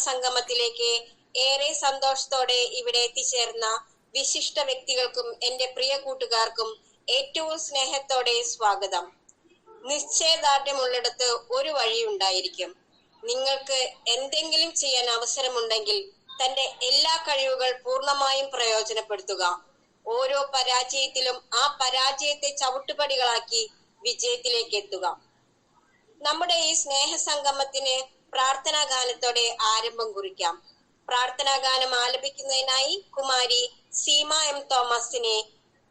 സംഗമത്തിലേക്ക് ഏറെ സന്തോഷത്തോടെ ഇവിടെ എത്തിച്ചേർന്ന വിശിഷ്ട വ്യക്തികൾക്കും എന്റെ പ്രിയ കൂട്ടുകാർക്കും ഏറ്റവും സ്നേഹത്തോടെ സ്വാഗതം. നിശ്ചയദാർഢ്യമുള്ളിടത്ത് ഒരു വഴിയുണ്ടായിരിക്കും. നിങ്ങൾക്ക് എന്തെങ്കിലും ചെയ്യാൻ അവസരമുണ്ടെങ്കിൽ തന്റെ എല്ലാ കഴിവുകൾ പൂർണ്ണമായും പ്രയോജനപ്പെടുത്തുക. ഓരോ പരാജയത്തിലും ആ പരാജയത്തെ ചവിട്ടുപടികളാക്കി വിജയത്തിലേക്ക് എത്തുക. നമ്മുടെ ഈ സ്നേഹ സംഗമത്തിന് പ്രാർത്ഥനാ ഗാനത്തോടെ ആരംഭം കുറിക്കാം. പ്രാർത്ഥനാ ഗാനം ആലപിക്കുന്നതിനായി കുമാരി സീമ എം തോമസിനെ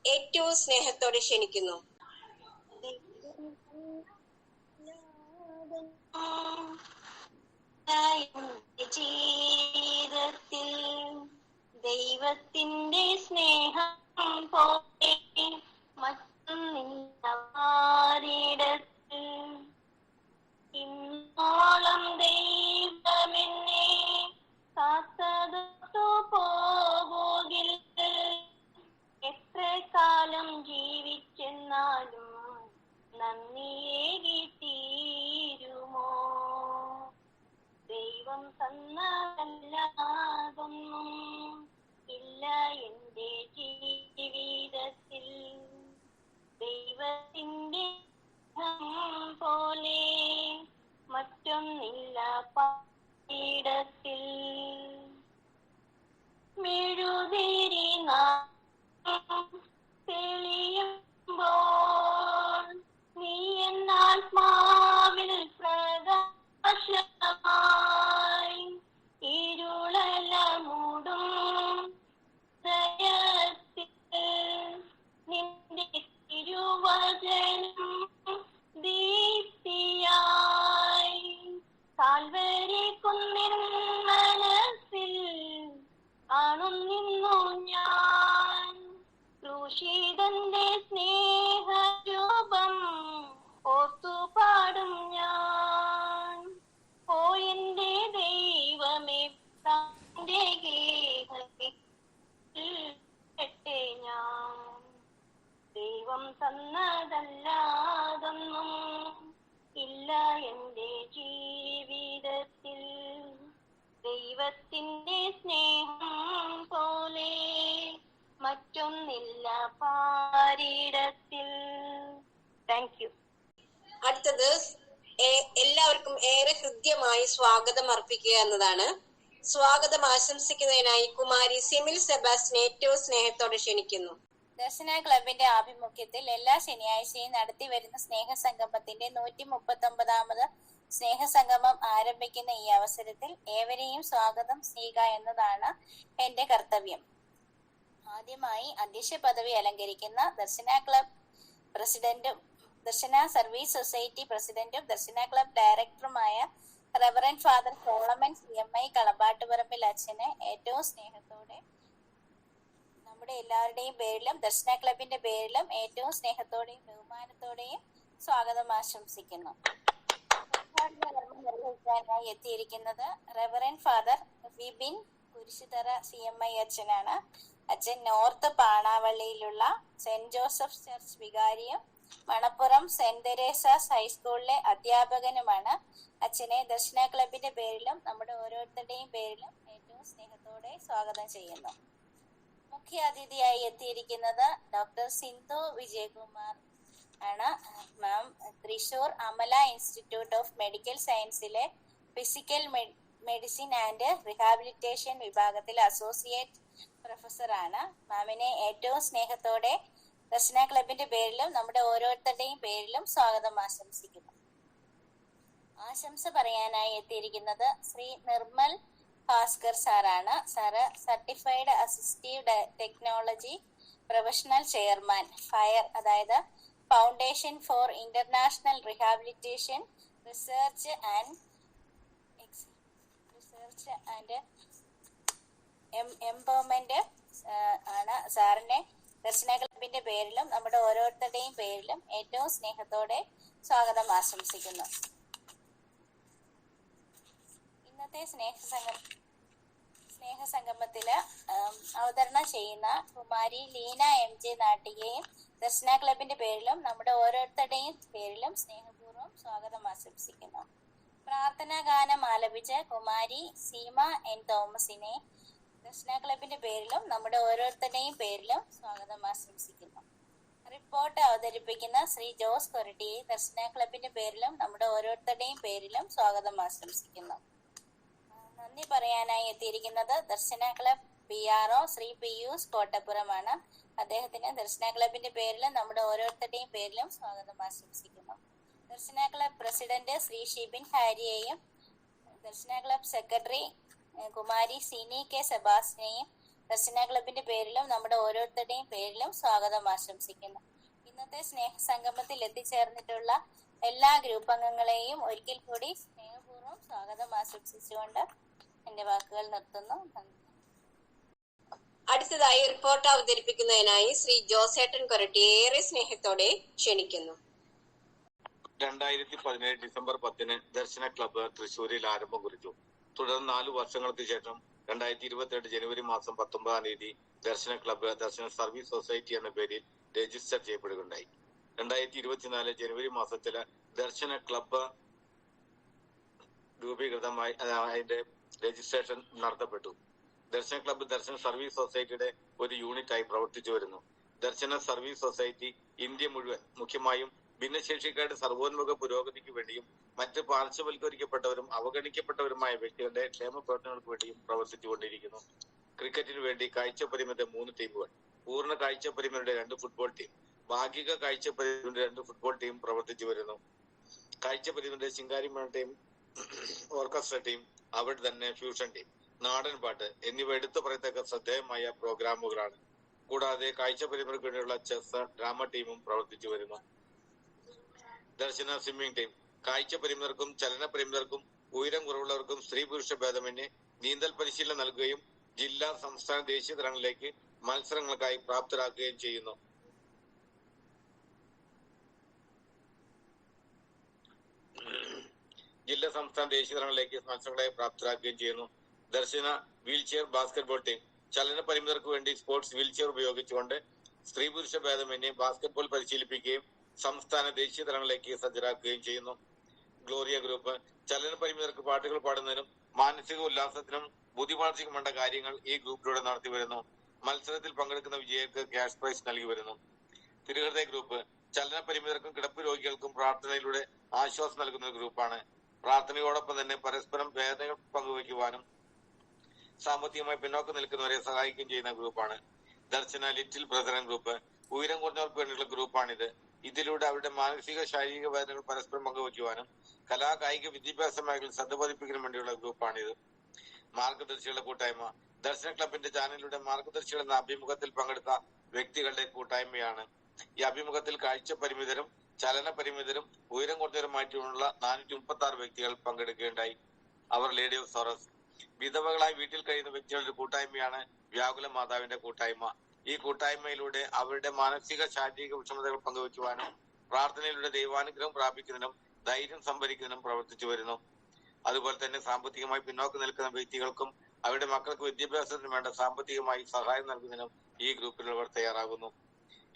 ഏറ്റവും സ്നേഹത്തോടെ ക്ഷണിക്കുന്നു. ജീവിതത്തിൽ ദൈവത്തിന്റെ സ്നേഹം പോലെ മറ്റൊന്നിടത്ത് ഇന്നോളം ദൈവമെന്നെ കാത്തതു പോകില്ല. എത്ര കാലം ജീവിച്ചെന്നാലും നന്ദിയേകി തീരുമോ? ദൈവം തന്നതല്ലാതൊന്നും ഇല്ല എന്റെ ജീവിതത്തിൽ. ദൈവത്തിന്റെ പോലെ മറ്റൊന്നില്ല പാടത്തിൽ. മെഴുതിരി തെളിയുമ്പോൾ നീ എന്നാത്മാവിൽ പ്രകാശമായി ഇരുളല മൂടും ഹൃദയത്തിൽ നിന്റെ തിരുവചനം ദീപ്തിയായി. കാൽവരി കുന്നിൻ മനസ്സിൽ കാണുന്നു ഞാൻ ക്രൂശിതന്റെ സ്നേഹരൂപം ഓർത്തു പാടും ഞാൻ. ഓ എന്റെ ദൈവമേ, തന്റെ ഗേഹത്തെ ഞാൻ. ദൈവം തന്നതല്ലാതൊന്നും ഇല്ല എന്റെ ജീവിതത്തിൽ. ദൈവത്തിന്റെ സ്നേഹം പോലെ മറ്റൊന്നില്ല പാരിടത്തിൽ. Thank you. അടുത്തത് എല്ലാവർക്കും ഏറെ ഹൃദ്യമായി സ്വാഗതം അർപ്പിക്കുക എന്നതാണ്. സ്വാഗതം ആശംസിക്കുന്നതിനായി കുമാരി സിമിൽ സെബാസ്റ്റിനെ ഏറ്റവും സ്നേഹത്തോടെ ക്ഷണിക്കുന്നു. ദർശന ക്ലബിന്റെ ആഭിമുഖ്യത്തിൽ എല്ലാ ശനിയാഴ്ചയും നടത്തി വരുന്ന സ്നേഹ സംഗമത്തിന്റെ 139ാമത് സ്നേഹ സംഗമം ആരംഭിക്കുന്ന ഈ അവസരത്തിൽ ഏവരെയും സ്വാഗതം ചെയ്യുക എന്നതാണ് എന്റെ കർത്തവ്യം. ആദ്യമായി അധ്യക്ഷ പദവി അലങ്കരിക്കുന്ന ദർശന ക്ലബ് പ്രസിഡന്റും ദർശന സർവീസ് സൊസൈറ്റി പ്രസിഡന്റും ദർശന ക്ലബ് ഡയറക്ടറുമായ റെവറൻഡ് ഫാദർ സോളമൻ CMI കളമ്പാട്ടുപറമ്പിൽ അച്ഛനെ ഏറ്റവും സ്നേഹത്തോടെ നമ്മുടെ എല്ലാവരുടെയും പേരിലും ദർശന ക്ലബിന്റെ പേരിലും ഏറ്റവും സ്നേഹത്തോടെയും ബഹുമാനത്തോടെയും സ്വാഗതം ആശംസിക്കുന്നു. നിർവഹിക്കാനായി എത്തിയിരിക്കുന്നത് reverend father Vipin Kurisuthara CMI അച്ഛനാണ്. അച്ഛൻ നോർത്ത് പാണാവള്ളിയിലുള്ള സെന്റ് ജോസഫ് ചർച്ച് വികാരിയും മണപ്പുറം സെന്റ് തെരേസാസ് ഹൈസ്കൂളിലെ അധ്യാപകനുമാണ്. അച്ഛനെ ദർശന ക്ലബിന്റെ പേരിലും നമ്മുടെ ഓരോരുത്തരുടെയും പേരിലും ഏറ്റവും സ്നേഹത്തോടെ സ്വാഗതം ചെയ്യുന്നു. മുഖ്യ അതിഥിയായി എത്തിയിരിക്കുന്നത് ഡോക്ടർ സിന്ധു വിജയകുമാർ ആണ്. Ma'am Thrissur Amala institute of medical സയൻസിലെ ഫിസിക്കൽ മെഡിസിൻ ആൻഡ് റിഹാബിലിറ്റേഷൻ വിഭാഗത്തിൽ അസോസിയേറ്റ് പ്രൊഫസർ ആണ്. മാമിനെ ഏറ്റവും സ്നേഹത്തോടെ ദർശന ക്ലബിന്റെ പേരിലും നമ്മുടെ ഓരോരുത്തരുടെയും പേരിലും സ്വാഗതം ആശംസിക്കുന്നു. ആശംസ പറയാനായി എത്തിയിരിക്കുന്നത് ശ്രീ നിർമ്മൽ ഭാസ്കർ സാറാണ്. Sir certified assistive technology professional chairman FIRE, അതായത് foundation for international rehabilitation research and empowerment ആണ്. സാറിനെ ദർശന ക്ലബിന്റെ പേരിലും നമ്മുടെ ഓരോരുത്തരുടെയും പേരിലും ഏറ്റവും സ്നേഹത്തോടെ സ്വാഗതം ആശംസിക്കുന്നു. ഇന്നത്തെ സ്നേഹസംഗമത്തില് അവതരണം ചെയ്യുന്ന കുമാരി ലീന MJ നാട്ടികയും ദർശന ക്ലബിന്റെ പേരിലും നമ്മുടെ ഓരോരുത്തരുടെയും പേരിലും സ്നേഹപൂർവ്വം സ്വാഗതം ആശംസിക്കുന്നു. പ്രാർത്ഥനാ ഗാനം ആലപിച്ച കുമാരി സീമ എൻ തോമസിനെ ദർശന ക്ലബിന്റെ പേരിലും നമ്മുടെ ഓരോരുത്തരുടെയും പേരിലും സ്വാഗതം ആശംസിക്കുന്നു. റിപ്പോർട്ട് അവതരിപ്പിക്കുന്ന ശ്രീ ജോസ് കൊരട്ടിയെ ദർശന ക്ലബിന്റെ പേരിലും നമ്മുടെ ഓരോരുത്തരുടെയും പേരിലും സ്വാഗതം ആശംസിക്കുന്നു. നന്ദി പറയാനായി എത്തിയിരിക്കുന്നത് Darshana club PRO Shri Pius കോട്ടപ്പുറമാണ്. അദ്ദേഹത്തിന് ദർശന ക്ലബിന്റെ പേരിലും നമ്മുടെ ഓരോരുത്തരുടെയും പേരിലും സ്വാഗതം ആശംസിക്കുന്നു. ദർശന ക്ലബ് പ്രസിഡന്റ് ശ്രീ ഷിബിൻ ഹാരിയെയും Darshana club secretary Kumari Sini K സെബാസ്റ്റിനെയും ദർശന ക്ലബിന്റെ പേരിലും നമ്മുടെ ഓരോരുത്തരുടെയും പേരിലും സ്വാഗതം ആശംസിക്കുന്നു. ഇന്നത്തെ സ്നേഹസംഗമത്തിൽ എത്തിച്ചേർന്നിട്ടുള്ള എല്ലാ ഗ്രൂപ്പ് അംഗങ്ങളെയും ഒരിക്കൽ കൂടി സ്നേഹപൂർവ്വം സ്വാഗതം ആശംസിച്ചുകൊണ്ട് എന്റെ വാക്കുകൾ നിർത്തുന്നു. അടുത്തതായി റിപ്പോർട്ട് അവതരിപ്പിക്കുന്നതിനായി ശ്രീ ജോസേട്ടൻ കൊരട്ടി ഏറെ സ്നേഹത്തോടെ ക്ഷണിക്കുന്നു. 2017 ഡിസംബർ 10 ദർശന ക്ലബ്ബ് തൃശ്ശൂരിൽ ആരംഭം കുറിച്ചു. തുടർന്ന് 4 വർഷങ്ങൾക്ക് ശേഷം 2022 ജനുവരി മാസം 19 ദർശന ക്ലബ്ബ് ദർശന സർവീസ് സൊസൈറ്റി എന്ന പേരിൽ രജിസ്റ്റർ ചെയ്യപ്പെടുകയുണ്ടായി. 2024 ജനുവരി മാസത്തില് ദർശന ക്ലബ്ബ് രൂപീകൃതമായി അതിന്റെ രജിസ്ട്രേഷൻ നടത്തപ്പെട്ടു. ദർശന ക്ലബ്ബ് ദർശന സർവീസ് സൊസൈറ്റിയുടെ ഒരു യൂണിറ്റായി പ്രവർത്തിച്ചു വരുന്നു. ദർശന സർവീസ് സൊസൈറ്റി ഇന്ത്യ മുഴുവൻ മുഖ്യമായും ഭിന്നശേഷിക്കാരുടെ സർവോന്മുഖ പുരോഗതിക്ക് വേണ്ടിയും മറ്റ് പാർശ്വവൽക്കരിക്കപ്പെട്ടവരും അവഗണിക്കപ്പെട്ടവരുമായ വ്യക്തികളുടെ ക്ഷേമ പ്രവർത്തനങ്ങൾക്ക് വേണ്ടിയും പ്രവർത്തിച്ചുകൊണ്ടിരിക്കുന്നു. ക്രിക്കറ്റിന് വേണ്ടി കാഴ്ച പരിമിത 3 ടീമുകൾ, പൂർണ്ണ കാഴ്ച പരിമിതരുടെ 2 ഫുട്ബോൾ ടീം, ഭാഗിക കാഴ്ച പരിമിതരുടെ 2 ഫുട്ബോൾ ടീം പ്രവർത്തിച്ചു വരുന്നു. കാഴ്ച പരിമിതരുടെ ശിങ്കാരിമേള ടീം, ഓർക്കസ്ട്ര ടീം, അവിടെ തന്നെ ഫ്യൂഷൻ ടീം, നാടൻ പാട്ട് എന്നിവ എടുത്തു പറയത്തക്ക ശ്രദ്ധേയമായ പ്രോഗ്രാമുകളാണ്. കൂടാതെ കാഴ്ച പരിമിതർക്ക് വേണ്ടിയുള്ള ചെസ്, ഡ്രാമ ടീമും പ്രവർത്തിച്ചു വരുന്നു. ദർശന സ്വിമ്മിംഗ് ടീം കാഴ്ച പരിമിതർക്കും ചലന പരിമിതർക്കും ഉയരം കുറവുള്ളവർക്കും സ്ത്രീ പുരുഷ ഭേദമന്യേ നീന്തൽ പരിശീലനം നൽകുകയും ജില്ലാ, സംസ്ഥാന, ദേശീയ തലങ്ങളിലേക്ക് മത്സരങ്ങൾക്കായി പ്രാപ്തരാക്കുകയും ചെയ്യുന്നു. ജില്ലാ, സംസ്ഥാന, ദേശീയ തലങ്ങളിലേക്ക് മത്സരങ്ങളെ പ്രാപ്തരാക്കുകയും ചെയ്യുന്നു. ദർശന വീൽചെയർ ബാസ്കറ്റ്ബോൾ ടീം ചലന പരിമിതർക്ക് വേണ്ടി സ്പോർട്സ് വീൽചെയർ ഉപയോഗിച്ചുകൊണ്ട് സ്ത്രീ പുരുഷ ഭേദമന്യേ ബാസ്കറ്റ്ബോൾ പരിശീലിപ്പിക്കുകയും സംസ്ഥാന, ദേശീയ തലങ്ങളിലേക്ക് സജ്ജരാക്കുകയും ചെയ്യുന്നു. ഗ്ലോറിയ ഗ്രൂപ്പ് ചലന പരിമിതർക്ക് പാട്ടുകൾ പാടുന്നതിനും മാനസിക ഉല്ലാസത്തിനും ബുദ്ധി വളർച്ചയ്ക്കും വേണ്ട കാര്യങ്ങൾ ഈ ഗ്രൂപ്പിലൂടെ നടത്തി വരുന്നു. മത്സരത്തിൽ പങ്കെടുക്കുന്ന വിജയികൾക്ക് ക്യാഷ് പ്രൈസ് നൽകി വരുന്നു. തിരുഹൃദയ ഗ്രൂപ്പ് ചലന പരിമിതർക്കും കിടപ്പ് രോഗികൾക്കും പ്രാർത്ഥനയിലൂടെ ആശ്വാസം നൽകുന്ന ഗ്രൂപ്പാണ്. പ്രാർത്ഥനയോടൊപ്പം തന്നെ പരസ്പരം വേദനകൾ പങ്കുവയ്ക്കുവാനും സാമ്പത്തികമായി പിന്നോക്കം നിൽക്കുന്നവരെ സഹായിക്കുകയും ചെയ്യുന്ന ഗ്രൂപ്പാണ്. ദർശന ലിറ്റിൽ ബ്രദറൻ ഗ്രൂപ്പ് ഉയരം കുറഞ്ഞവർക്ക് വേണ്ടിയുള്ള ഗ്രൂപ്പാണിത്. ഇതിലൂടെ അവരുടെ മാനസിക, ശാരീരിക വേദനകൾ പരസ്പരം പങ്കുവയ്ക്കുവാനും കലാ, കായിക, വിദ്യാഭ്യാസ മേഖലയിൽ ശ്രദ്ധ പതിപ്പിക്കുന്നതിനും വേണ്ടിയുള്ള ഗ്രൂപ്പാണിത്. മാർഗദർശികളുടെ കൂട്ടായ്മ ദർശന ക്ലബിന്റെ ചാനലിലൂടെ മാർഗദർശികൾ എന്ന അഭിമുഖത്തിൽ പങ്കെടുത്ത വ്യക്തികളുടെ കൂട്ടായ്മയാണ്. ഈ അഭിമുഖത്തിൽ കാഴ്ച പരിമിതരും ചലന പരിമിതരും ഉയരം കുറഞ്ഞവരുമായിട്ടുള്ള 436 വ്യക്തികൾ പങ്കെടുക്കുകയുണ്ടായി. അവർ ലേഡി ഓഫ് സോറസ്. വിധവകളായി വീട്ടിൽ കഴിയുന്ന വ്യക്തികളുടെ കൂട്ടായ്മയാണ് വ്യാകുല മാതാവിന്റെ കൂട്ടായ്മ. ഈ കൂട്ടായ്മയിലൂടെ അവരുടെ മാനസിക, ശാരീരിക വിഷമതകൾ പങ്കുവയ്ക്കുവാനും പ്രാർത്ഥനയിലൂടെ ദൈവാനുഗ്രഹം പ്രാപിക്കുന്നതിനും ധൈര്യം സംഭരിക്കുന്നതിനും പ്രവർത്തിച്ചു വരുന്നു. അതുപോലെ തന്നെ സാമ്പത്തികമായി പിന്നോക്കം നിൽക്കുന്ന വ്യക്തികൾക്കും അവരുടെ മക്കൾക്ക് വിദ്യാഭ്യാസത്തിന് വേണ്ട സാമ്പത്തികമായി സഹായം നൽകുന്നതിനും ഈ ഗ്രൂപ്പിലുള്ളവർ തയ്യാറാകുന്നു.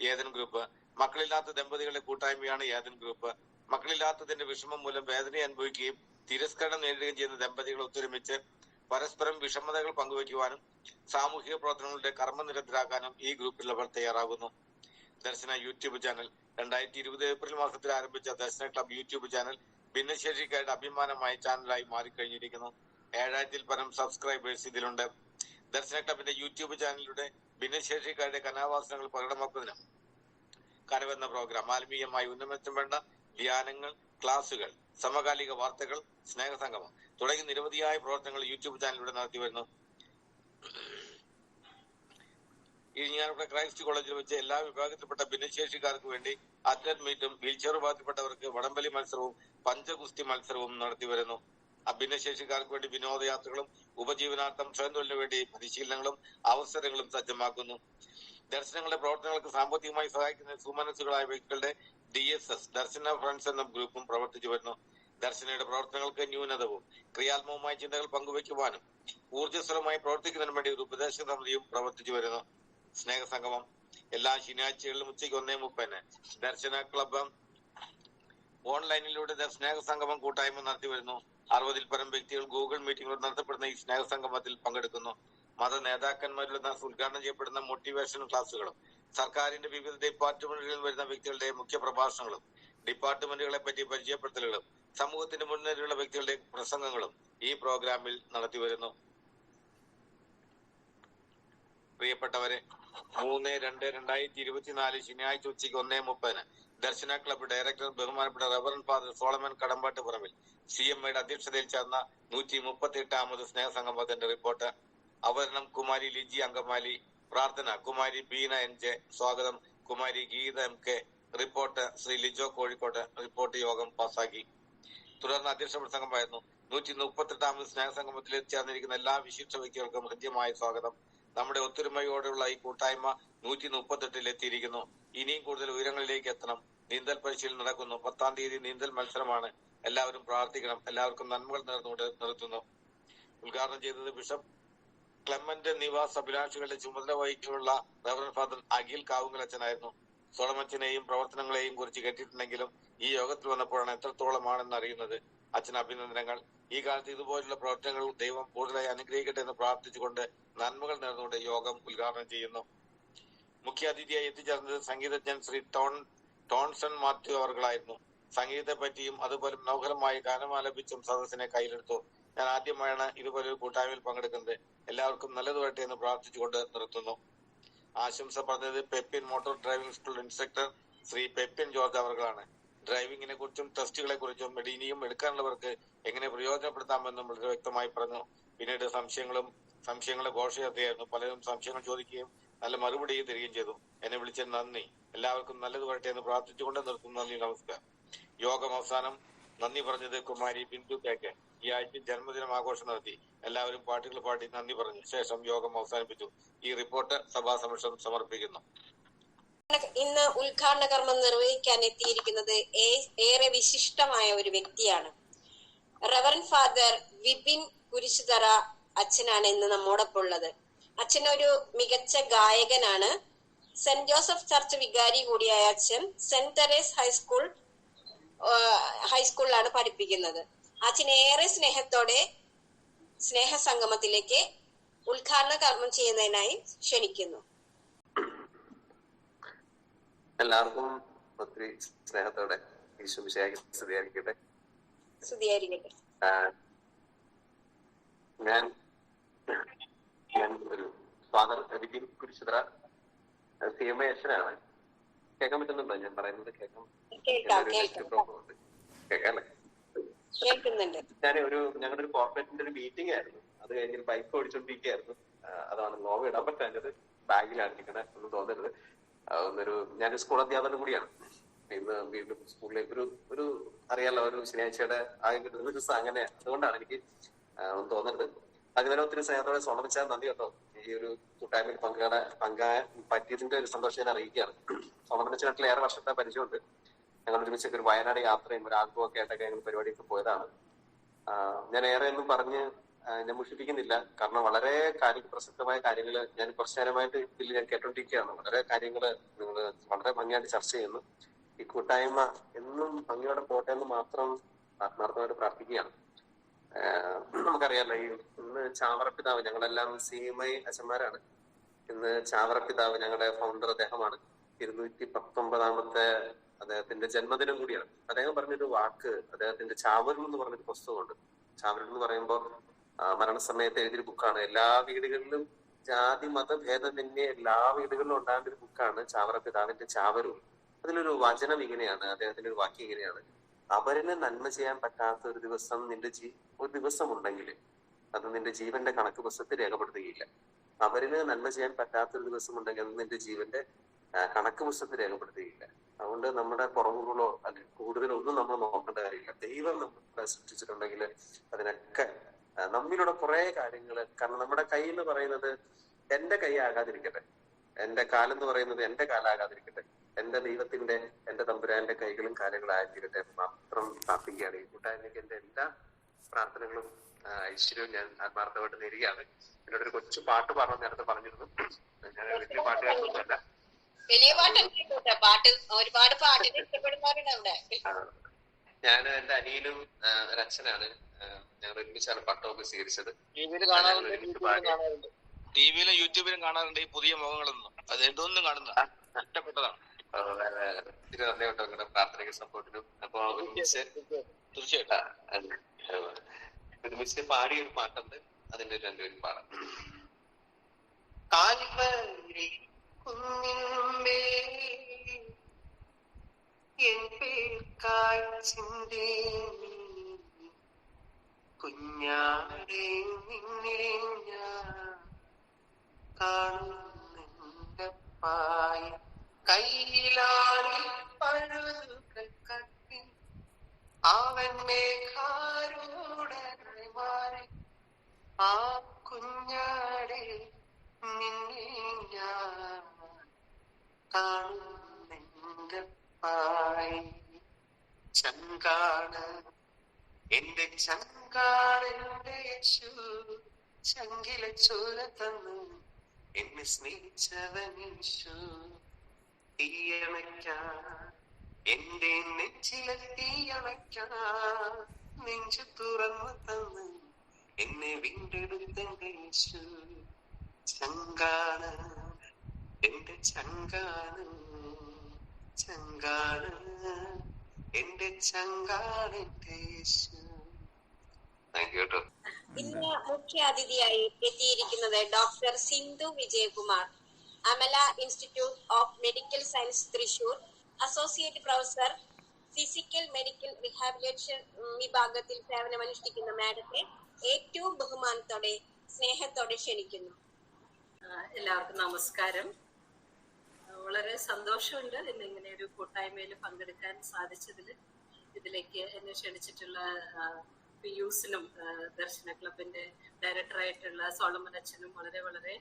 ഏദൻ ഗ്രൂപ്പ് മക്കളില്ലാത്ത ദമ്പതികളുടെ കൂട്ടായ്മയാണ് ഏദൻ ഗ്രൂപ്പ്. മക്കളില്ലാത്തതിന്റെ വിഷമം മൂലം വേദന അനുഭവിക്കുകയും തിരസ്കരണം നേരിടുകയും ചെയ്യുന്ന ദമ്പതികൾ ഒത്തൊരുമിച്ച് പരസ്പരം വിഷമതകൾ പങ്കുവയ്ക്കുവാനും സാമൂഹിക പ്രവർത്തനങ്ങളുടെ കർമ്മനിരതരാക്കാനും ഈ ഗ്രൂപ്പിലുള്ളവർ തയ്യാറാകുന്നു. ദർശന യൂട്യൂബ് ചാനൽ 2020 ഏപ്രിൽ മാസത്തിൽ ആരംഭിച്ച ദർശന ക്ലബ് യൂട്യൂബ് ചാനൽ ഭിന്നശേഷിക്കാരുടെ അഭിമാനമായ ചാനലായി മാറിക്കഴിഞ്ഞിരിക്കുന്നു. 7000-ൽ പരം സബ്സ്ക്രൈബേഴ്സ് ഇതിലുണ്ട്. ദർശന ക്ലബിന്റെ യൂട്യൂബ് ചാനലിലൂടെ ഭിന്നശേഷിക്കാരുടെ കലാവാസനകൾ പ്രകടമാക്കുന്നതിനും കനവെന്ന പ്രോഗ്രാം, ആത്മീയമായി ഉന്നമനത്തിന് വേണ്ട ധ്യാനങ്ങൾ, ക്ലാസുകൾ, സമകാലിക വാർത്തകൾ, സ്നേഹസംഗമം തുടങ്ങി നിരവധിയായ പ്രവർത്തനങ്ങൾ യൂട്യൂബ് ചാനലിലൂടെ നടത്തി വരുന്നു. ഇരിഞ്ഞാലക്കുട ക്രൈസ്റ്റ് കോളേജിൽ വെച്ച് എല്ലാ വിഭാഗത്തിൽപ്പെട്ട ഭിന്നശേഷിക്കാർക്ക് വേണ്ടി അത്ലറ്റ് മീറ്റും വീൽചെയർ വിഭാഗത്തിൽപ്പെട്ടവർക്ക് വടംവലി മത്സരവും പഞ്ചഗുസ്തി മത്സരവും നടത്തി വരുന്നു. ഭിന്നശേഷിക്കാർക്ക് വേണ്ടി വിനോദയാത്രകളും ഉപജീവനാർത്ഥം സ്വയം തൊഴിലിനു വേണ്ടി പരിശീലനങ്ങളും അവസരങ്ങളും സജ്ജമാക്കുന്നു. ദർശനങ്ങളുടെ പ്രവർത്തനങ്ങൾക്ക് സാമ്പത്തികമായി സഹായിക്കുന്ന സുമനസ്സുകളായ വ്യക്തികളുടെ DSS ദർശന ഫ്രണ്ട്സ് എന്ന ഗ്രൂപ്പും പ്രവർത്തിച്ചു വരുന്നു. ദർശനയുടെ പ്രവർത്തനങ്ങൾക്ക് ന്യൂനതവും ക്രിയാത്മകമായ ചിന്തകൾ പങ്കുവയ്ക്കുവാനും ഊർജ്ജസ്വലമായി പ്രവർത്തിക്കുന്നതിനു വേണ്ടി ഒരു ഉപദേശ സമിതിയും പ്രവർത്തിച്ചു വരുന്നു. സ്നേഹസംഗമം എല്ലാ ശനിയാഴ്ചകളിലും ഉച്ചയ്ക്ക് 1:30 ദർശന ക്ലബ് ഓൺലൈനിലൂടെ സ്നേഹസംഗമം കൂട്ടായ്മ നടത്തി വരുന്നു. 60-ൽ പരം വ്യക്തികൾ ഗൂഗിൾ മീറ്റിംഗിൽ നടത്തപ്പെടുന്ന ഈ സ്നേഹസംഗമത്തിൽ പങ്കെടുക്കുന്നു. മത നേതാക്കന്മാരുടെ ഉദ്ഘാടനം ചെയ്യപ്പെടുന്ന മോട്ടിവേഷൻ ക്ലാസുകളും സർക്കാരിന്റെ വിവിധ ഡിപ്പാർട്ട്മെന്റുകളിൽ വരുന്ന വ്യക്തികളുടെ മുഖ്യ പ്രഭാഷണങ്ങളും ഡിപ്പാർട്ട്മെന്റുകളെ പറ്റി പരിചയപ്പെടുത്തലുകളും സമൂഹത്തിന്റെ മുൻനിരയിലുള്ള വ്യക്തികളുടെ പ്രസംഗങ്ങളും ഈ പ്രോഗ്രാമിൽ നടത്തിവരുന്നു. പ്രിയപ്പെട്ടവരെ, 3/2/2024 ശനിയാഴ്ച ഉച്ചയ്ക്ക് 1:30 ദർശന ക്ലബ്ബ് ഡയറക്ടർ ബഹുമാനപ്പെട്ട റവറൻ ഫാദർ സോളമൻ കടമ്പാട്ട് പുറമിൽ CMAയുടെ അധ്യക്ഷതയിൽ ചേർന്ന 138ാമത് സ്നേഹസംഗമത്തിന്റെ റിപ്പോർട്ട്. അവതരണം കുമാരി ലിജി അങ്കമാലി. പ്രാർത്ഥന കുമാരി ബീന NJ. സ്വാഗതം കുമാരി ഗീത MK. റിപ്പോർട്ട് ശ്രീ ലിജോ കോഴിക്കോട്ട്. റിപ്പോർട്ട് യോഗം പാസാക്കി. തുടർന്ന് അധ്യക്ഷ പ്രസംഗമായിരുന്നു. 138ാമത് സ്നേഹസംഗമത്തിൽ എത്തിച്ചേർന്നിരിക്കുന്ന എല്ലാ വിശിഷ്ട വ്യക്തികൾക്കും ഹൃദ്യമായ സ്വാഗതം. നമ്മുടെ ഒത്തൊരുമയോടെയുള്ള ഈ കൂട്ടായ്മ 138ൽ എത്തിയിരിക്കുന്നു. ഇനിയും കൂടുതൽ ഉയരങ്ങളിലേക്ക് എത്തണം. നീന്തൽ പരിശീലനം നടക്കുന്നു. 10-ാം തീയതി നീന്തൽ മത്സരമാണ്. എല്ലാവരും പ്രാർത്ഥിക്കണം. എല്ലാവർക്കും നന്മകൾ നേർന്നുകൊണ്ട് നിർത്തുന്നു. ഉദ്ഘാടനം ചെയ്തത് ബിഷപ്പ് ക്ലെമന്റ് നിവാസ് അഭിലാഷികളുടെ ചുമതല വഹിച്ചുള്ള റവറൻ ഫാദർ അഖിൽ കാവുങ്കലച്ചനായിരുന്നു. സോളമച്ചനെയും പ്രവർത്തനങ്ങളെയും കുറിച്ച് കേട്ടിട്ടുണ്ടെങ്കിലും ഈ യോഗത്തിൽ വന്നപ്പോഴാണ് എത്രത്തോളമാണെന്ന് അറിയുന്നത്. അച്ഛൻ അഭിനന്ദനങ്ങൾ. ഈ കാലത്ത് ഇതുപോലുള്ള പ്രവർത്തനങ്ങൾ ദൈവം കൂടുതലായി അനുഗ്രഹിക്കട്ടെ എന്ന് പ്രാർത്ഥിച്ചുകൊണ്ട് നന്മകൾ നേർന്നുകൊണ്ട് യോഗം ഉദ്ഘാടനം ചെയ്യുന്നു. മുഖ്യ അതിഥിയായി എത്തിച്ചേർന്നത് സംഗീതജ്ഞൻ ശ്രീ ടോൺസൺ മാത്യു അവർകളായിരുന്നു. സംഗീതത്തെ പറ്റിയും അതുപോലെ മനോഹരമായി ഗാനമാലപിച്ചും സദസ്സിനെ കയ്യിലെടുത്തു. ഞാൻ ആദ്യമായാണ് ഇതുപോലൊരു കൂട്ടായ്മയിൽ പങ്കെടുക്കുന്നത്. എല്ലാവർക്കും നല്ലത് വരട്ടെ എന്ന് പ്രാർത്ഥിച്ചുകൊണ്ട് നിർത്തുന്നു. ആശംസ പറഞ്ഞത് Pepin motor driving school instructor Shri Pepin George അവർകളാണ്. ഡ്രൈവിംഗിനെ കുറിച്ചും ടെസ്റ്റുകളെ കുറിച്ചും ഇനിയും എടുക്കാനുള്ളവർക്ക് എങ്ങനെ പ്രയോജനപ്പെടുത്താമെന്നും വളരെ വ്യക്തമായി പറഞ്ഞു. പിന്നീട് സംശയങ്ങളുടെ ഘോഷയാത്രയായിരുന്നു. പലരും സംശയങ്ങൾ ചോദിക്കുകയും നല്ല മറുപടിയും തരികയും ചെയ്തു. എന്നെ വിളിച്ചതിന് നന്ദി. എല്ലാവർക്കും നല്ലത് വരട്ടെ എന്ന് പ്രാർത്ഥിച്ചുകൊണ്ട് നിർത്തുന്നു. നന്ദി, നമസ്കാരം. യോഗം അവസാനം നന്ദി പറഞ്ഞത് കുമാരി ബിന്ദു KK. ഈ ആഴ്ച ജന്മദിനം ആഘോഷം നടത്തി. എല്ലാവരും പാട്ടുകൾ പാടി നന്ദി പറഞ്ഞു ശേഷം യോഗം അവസാനിപ്പിച്ചു. ഈ റിപ്പോർട്ട് സഭാ സമക്ഷം സമർപ്പിക്കുന്നു. ഇന്ന് ഉദ്ഘാടന കർമ്മം നിർവഹിക്കാൻ എത്തിയിരിക്കുന്നത് ഏറെ വിശിഷ്ടമായ ഒരു വ്യക്തിയാണ്. റവറൻ ഫാദർ വിപിൻ കുരിശുതറ അച്ഛനാണ് ഇന്ന് നമ്മോടൊപ്പം ഉള്ളത്. അച്ഛൻ ഒരു മികച്ച ഗായകനാണ്. സെന്റ് ജോസഫ് ചർച്ച് വികാരി കൂടിയായ അച്ഛൻ സെന്റ് തെരേസ് ഹൈസ്കൂളിലാണ് പഠിപ്പിക്കുന്നത്. അച്ഛൻ ഏറെ സ്നേഹത്തോടെ സ്നേഹസംഗമത്തിലേക്ക് ഉദ്ഘാടന കർമ്മം ചെയ്യുന്നതിനായി ക്ഷണിക്കുന്നു. എല്ലാവർക്കും ഒത്തിരി സ്നേഹത്തോടെ സ്തുതിയായിരിക്കട്ടെ. ഞാൻ ഒരു ഫാദർ വിപിൻ കുരിശുതറ CMA അച്ഛനാണ്. കേൾക്കാൻ പറ്റുന്നുണ്ടോ ഞാൻ പറയുന്നത്? കേൾക്കാല്ലേ? ഞങ്ങളുടെ ഒരു കോർപ്പറേറ്റിന്റെ ഒരു മീറ്റിംഗ് ആയിരുന്നു. അത് കഴിഞ്ഞ് ബൈക്ക് ഓടിച്ചോണ്ടിരിക്കുകയായിരുന്നു. അതാണ് ലോകം ഇടാൻ പറ്റാഞ്ഞത്. ബാഗിലാണ് ഇരിക്കണേ ഒന്നും തോന്നരുത്. ഞാൻ സ്കൂൾ അധ്യാപകനും കൂടിയാണ്. ഇന്ന് വീണ്ടും സ്കൂളിലേക്ക് ഒരു അറിയാലോ, ഒരു ശനിയാഴ്ചയുടെ ആകെ കിട്ടുന്ന ഒരു ദിവസം അങ്ങനെ. അതുകൊണ്ടാണ് എനിക്ക് ഒന്നും തോന്നരുത്. അതുവരെ ഒത്തിരി സ്നേഹത്തോടെ സോളമച്ചാൻ നന്ദി കേട്ടോ. ഈ ഒരു കൂട്ടായ്മയിൽ പങ്കാൻ പറ്റിയതിന്റെ ഒരു സന്തോഷം ഞാൻ അറിയിക്കുകയാണ്. സോളമച്ചനാട്ടിൽ ഏറെ വർഷത്തെ പരിചയമുണ്ട്. ഞങ്ങൾ ഒരുമിച്ചൊക്കെ ഒരു വയനാട് യാത്രയും ഒരു ആൽബമൊക്കെ ആയിട്ടൊക്കെ ഞങ്ങൾ പരിപാടിയൊക്കെ പോയതാണ്. ഞാൻ ഏറെ ഒന്നും പറഞ്ഞ് ഞാൻ മുഷിപ്പിക്കുന്നില്ല. കാരണം വളരെ പ്രസക്തമായ കാര്യങ്ങൾ ഞാൻ കുറച്ചു നേരമായിട്ട് ഇതിൽ ഞാൻ കേട്ടോണ്ടിരിക്കുകയാണ്. വളരെ കാര്യങ്ങൾ നിങ്ങൾ വളരെ ഭംഗിയായിട്ട് ചർച്ച ചെയ്യുന്നു. ഈ കൂട്ടായ്മ എന്നും ഭംഗിയോടെ പോട്ടെ എന്ന് മാത്രം ആത്മാർത്ഥമായിട്ട് പ്രാർത്ഥിക്കുകയാണ്. നമുക്കറിയാലോ, ഇന്ന് ചാവറപ്പിതാവ്, ഞങ്ങളെല്ലാം CMI അച്ഛന്മാരാണ്. ഇന്ന് ചാവറപ്പിതാവ് ഞങ്ങളുടെ ഫൗണ്ടർ അദ്ദേഹമാണ്. 219ാമത്തെ അദ്ദേഹത്തിന്റെ ജന്മദിനം കൂടിയാണ്. അദ്ദേഹം പറഞ്ഞൊരു വാക്ക്, അദ്ദേഹത്തിന്റെ ചാവരുൾ എന്ന് പറഞ്ഞൊരു പുസ്തകമുണ്ട്. ചാവരുൾ എന്ന് പറയുമ്പോൾ മരണസമയത്ത് എഴുതിയൊരു ബുക്കാണ്. എല്ലാ വീടുകളിലും ജാതി മതഭേദമന്യേ എല്ലാ വീടുകളിലും ഉണ്ടാകുന്ന ഒരു ബുക്കാണ് ചാവറപ്പിതാവിന്റെ ചാവരുൾ. അതിലൊരു വചനം ഇങ്ങനെയാണ്, അദ്ദേഹത്തിന്റെ ഒരു വാക്യം ഇങ്ങനെയാണ്: അവരിന് നന്മ ചെയ്യാൻ പറ്റാത്ത ഒരു ദിവസം ഒരു ദിവസം ഉണ്ടെങ്കിൽ അത് നിന്റെ ജീവന്റെ കണക്ക് പുസ്തകത്തിൽ രേഖപ്പെടുത്തുകയില്ല. അവരിന് നന്മ ചെയ്യാൻ പറ്റാത്ത ഒരു ദിവസം ഉണ്ടെങ്കിൽ അത് നിന്റെ ജീവന്റെ കണക്ക് പുസ്തകത്തിൽ രേഖപ്പെടുത്തുകയില്ല. അതുകൊണ്ട് നമ്മുടെ കുറവുകളോ അല്ലെങ്കിൽ കൂടുതലോ ഒന്നും നമ്മൾ നോക്കേണ്ട കാര്യമില്ല. ദൈവം നമ്മളെ സൃഷ്ടിച്ചിട്ടുണ്ടെങ്കിൽ അതിനൊക്കെ നമ്മിലൂടെ കുറെ കാര്യങ്ങള്, കാരണം നമ്മുടെ കൈ എന്ന് പറയുന്നത് എന്റെ കൈ ആകാതിരിക്കട്ടെ, എന്റെ കാലെന്ന് പറയുന്നത് എന്റെ കാലാകാതിരിക്കട്ടെ, എന്റെ ദൈവത്തിന്റെ, എന്റെ തമ്പുരാന്റെ കൈകളും കാലുകളും ആയിരിക്കട്ടെ എന്ന് മാത്രം പ്രാർത്ഥിക്കുകയാണ്. ഈ കൂട്ടായ്മയ്ക്ക് എന്റെ എല്ലാ പ്രാർത്ഥനകളും ഐശ്വര്യവും ഞാൻ ആത്മാർത്ഥമായിട്ട് നേരുകയാണ്. എന്നോട് ഒരു കൊച്ചു പാട്ട് നേരത്തെ പറഞ്ഞിരുന്നു. ഞാൻ വലിയ പാട്ടുകാരൊന്നുമല്ല. വലിയ പാട്ട് ഒരുപാട് പാട്ടിനെ ഇഷ്ടപ്പെടുന്നവരുണ്ട് അവിടെ. ഞാൻ എന്റെ അനിയനും ഒരച്ഛനാണ്. ഞങ്ങൾ ഒരുമിച്ചാണ് പട്ടമൊക്കെ സ്വീകരിച്ചത്. ടിവിയിലും യൂട്യൂബിലും കാണാറുണ്ട് ഈ പുതിയ മുഖങ്ങളൊന്നും. അത് എന്തൊന്നും കാണുന്ന ഇഷ്ടപ്പെട്ടതാണ്. ഒത്തിരി നന്ദി കേട്ടോ നിങ്ങളുടെ പ്രാർത്ഥനയ്ക്ക് സപ്പോർട്ടിനും. അപ്പൊ ഒരുമിച്ച് പാടിയൊരു പാട്ടുണ്ട്, അതിന്റെ രണ്ടുപേരും പാടാം. കാൽവരി കുന്നിന്മേ എൻ പേർക്കായി ചിന്തേ കുഞ്ഞാടെ നിന്നെ ഞാൻ കാണുന്നപ്പായ കയ്യിലാടി പഴുതുകൾ കട്ടി അവൻ മേഘാരൂഢനായി മാറി ആ കുഞ്ഞാടെ നിന്നെ ഞാൻ കാണുന്നപ്പായ ചങ്കാണ് എന്റെ ചങ്കാണ് എന്റെ യേശു ചങ്കിലെ ചോര തന്നു എന്നെ സ്നേഹിച്ചവനീശു തീയണയ്ക്കാ എന്റെ നെഞ്ചിലെ തീയണയ്ക്കാ നെഞ്ചു തുറന്നു തന്നു എന്നെ വീണ്ടെടുത്തെന്റെ യേശു ചങ്കാണ് എന്റെ ചങ്കാണ് ചങ്കാണ് എന്റെ ചങ്കാണ് എന്റെ യേശു. താങ്ക് യു കേട്ടോ. ഇന്ന് മുഖ്യ അതിഥിയായി എത്തിയിരിക്കുന്നത് doctor Sindhu Vijayakumar, Amala institute of medical science Thrissur, associate professor, physical medical rehabilitation വിഭാഗത്തിൽ സേവനമനുഷ്ഠിക്കുന്ന മാഡത്തെ ഏറ്റവും ബഹുമാനത്തോടെ സ്നേഹത്തോടെ ക്ഷണിക്കുന്നു. എല്ലാവർക്കും നമസ്കാരം. വളരെ സന്തോഷമുണ്ട് ഇന്ന് ഇങ്ങനെ ഒരു കൂട്ടായ്മയിൽ പങ്കെടുക്കാൻ സാധിച്ചതിൽ. ഇതിലേക്ക് എന്നെ ക്ഷണിച്ചിട്ടുള്ള പിയൂസിനും ദർശന ക്ലബിന്റെ ഡയറക്ടറായിട്ടുള്ള സോളമൻ അച്ഛനും വളരെ വളരെ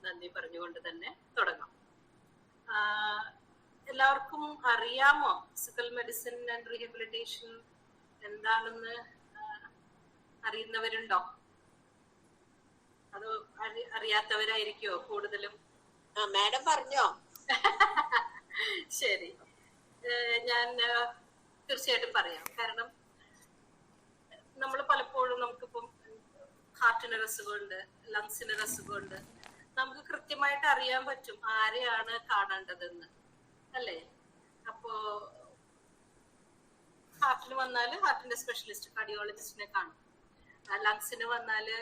നന്ദി പറഞ്ഞുകൊണ്ട് തന്നെ തുടങ്ങാം. എല്ലാവർക്കും അറിയാമോ ഫിസിക്കൽ മെഡിസിൻ ആൻഡ് റീഹാബിലിറ്റേഷൻ എന്താണെന്ന് അറിയുന്നവരുണ്ടോ? അത് അറിയാത്തവരായിരിക്കുമോ കൂടുതലും? മാഡം പറഞ്ഞോ? ശരി, ഞാൻ തീർച്ചയായിട്ടും പറയാം. കാരണം നമ്മൾ പലപ്പോഴും നമുക്കിപ്പം ഹാർട്ടിനൊരു അസുഖമുണ്ട്, ലങ്സിനൊരു അസുഖമുണ്ട്, നമുക്ക് കൃത്യമായിട്ട് അറിയാൻ പറ്റും ആരെയാണ് കാണേണ്ടതെന്ന്, അല്ലേ? അപ്പോ ഹാർട്ടിന് വന്നാല് ഹാർട്ടിന്റെ സ്പെഷ്യലിസ്റ്റ് കാർഡിയോളജിസ്റ്റിനെ കാണും, ലങ്സിന് വന്നാല്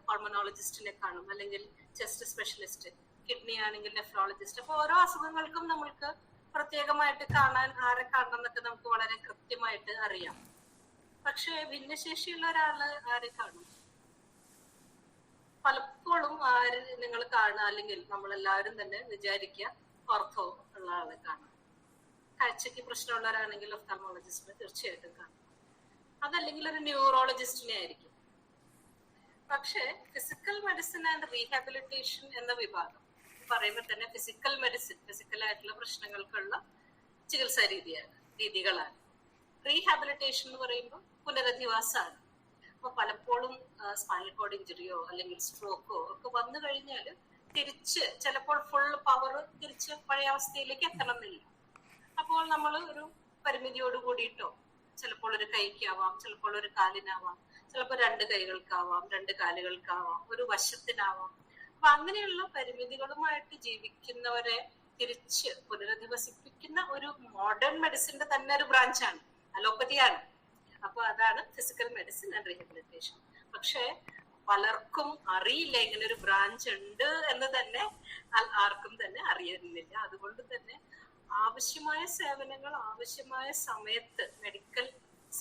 പൾമനോളജിസ്റ്റിനെ കാണും, അല്ലെങ്കിൽ ചെസ്റ്റ് സ്പെഷ്യലിസ്റ്റ്, കിഡ്നി ആണെങ്കിൽ നെഫ്രോളജിസ്റ്റ്. അപ്പൊ ഓരോ അസുഖങ്ങൾക്കും നമ്മൾക്ക് പ്രത്യേകമായിട്ട് കാണാൻ ആരെ കാണണം എന്നൊക്കെ നമുക്ക് വളരെ കൃത്യമായിട്ട് അറിയാം. പക്ഷെ ഭിന്നശേഷിയുള്ള ഒരാള് ആരെ കാണും? പലപ്പോഴും ആര് നിങ്ങൾ കാണുക, അല്ലെങ്കിൽ നമ്മളെല്ലാവരും തന്നെ വിചാരിക്കുക ഓർത്തോ ഉള്ള ആളെ കാണും. കാഴ്ചക്ക് പ്രശ്നമുള്ളവരാണെങ്കിൽ ഒഫ്താൽമോളജിസ്റ്റിനെ തീർച്ചയായിട്ടും കാണും. അതല്ലെങ്കിൽ ഒരു ന്യൂറോളജിസ്റ്റിനെ ആയിരിക്കും. പക്ഷെ ഫിസിക്കൽ മെഡിസിൻ ആൻഡ് റീഹാബിലിറ്റേഷൻ എന്ന വിഭാഗം പറയുമ്പോൾ തന്നെ ഫിസിക്കൽ മെഡിസിൻ, ഫിസിക്കലായിട്ടുള്ള പ്രശ്നങ്ങൾക്കുള്ള ചികിത്സാ രീതികളാണ്. റീഹാബിലിറ്റേഷൻ എന്ന് പറയുമ്പോൾ പുനരധിവാസമാണ്. അപ്പൊ പലപ്പോഴും സ്പൈനൽ കോഡ് ഇഞ്ചുറിയോ അല്ലെങ്കിൽ സ്ട്രോക്കോ ഒക്കെ വന്നു കഴിഞ്ഞാൽ തിരിച്ച് ചിലപ്പോൾ ഫുൾ പവർ തിരിച്ച് പഴയ അവസ്ഥയിലേക്ക് എത്തണമെന്നില്ല. അപ്പോൾ നമ്മൾ ഒരു പരിമിതിയോട് കൂടിയിട്ടോ, ചിലപ്പോൾ ഒരു കൈക്കാവാം, ചിലപ്പോൾ ഒരു കാലിനാവാം, ചിലപ്പോൾ 2 കൈകൾക്കാവാം, 2 കാലുകൾക്കാവാം, ഒരു വശത്തിനാവാം. അപ്പൊ അങ്ങനെയുള്ള പരിമിതികളുമായിട്ട് ജീവിക്കുന്നവരെ തിരിച്ച് പുനരധിവസിപ്പിക്കുന്ന ഒരു മോഡേൺ മെഡിസിന്റെ തന്നെ ഒരു ബ്രാഞ്ചാണ് അലോപ്പതിയാണ്. അപ്പൊ അതാണ് ഫിസിക്കൽ മെഡിസിൻ ആൻഡ് റീഹാബിലിറ്റേഷൻ. പക്ഷെ പലർക്കും അറിയില്ല ഇങ്ങനെ ഒരു ബ്രാഞ്ച് ഉണ്ട് എന്ന് തന്നെ, ആർക്കും തന്നെ അറിയുന്നില്ല. അതുകൊണ്ട് തന്നെ ആവശ്യമായ സേവനങ്ങൾ ആവശ്യമായ സമയത്ത് മെഡിക്കൽ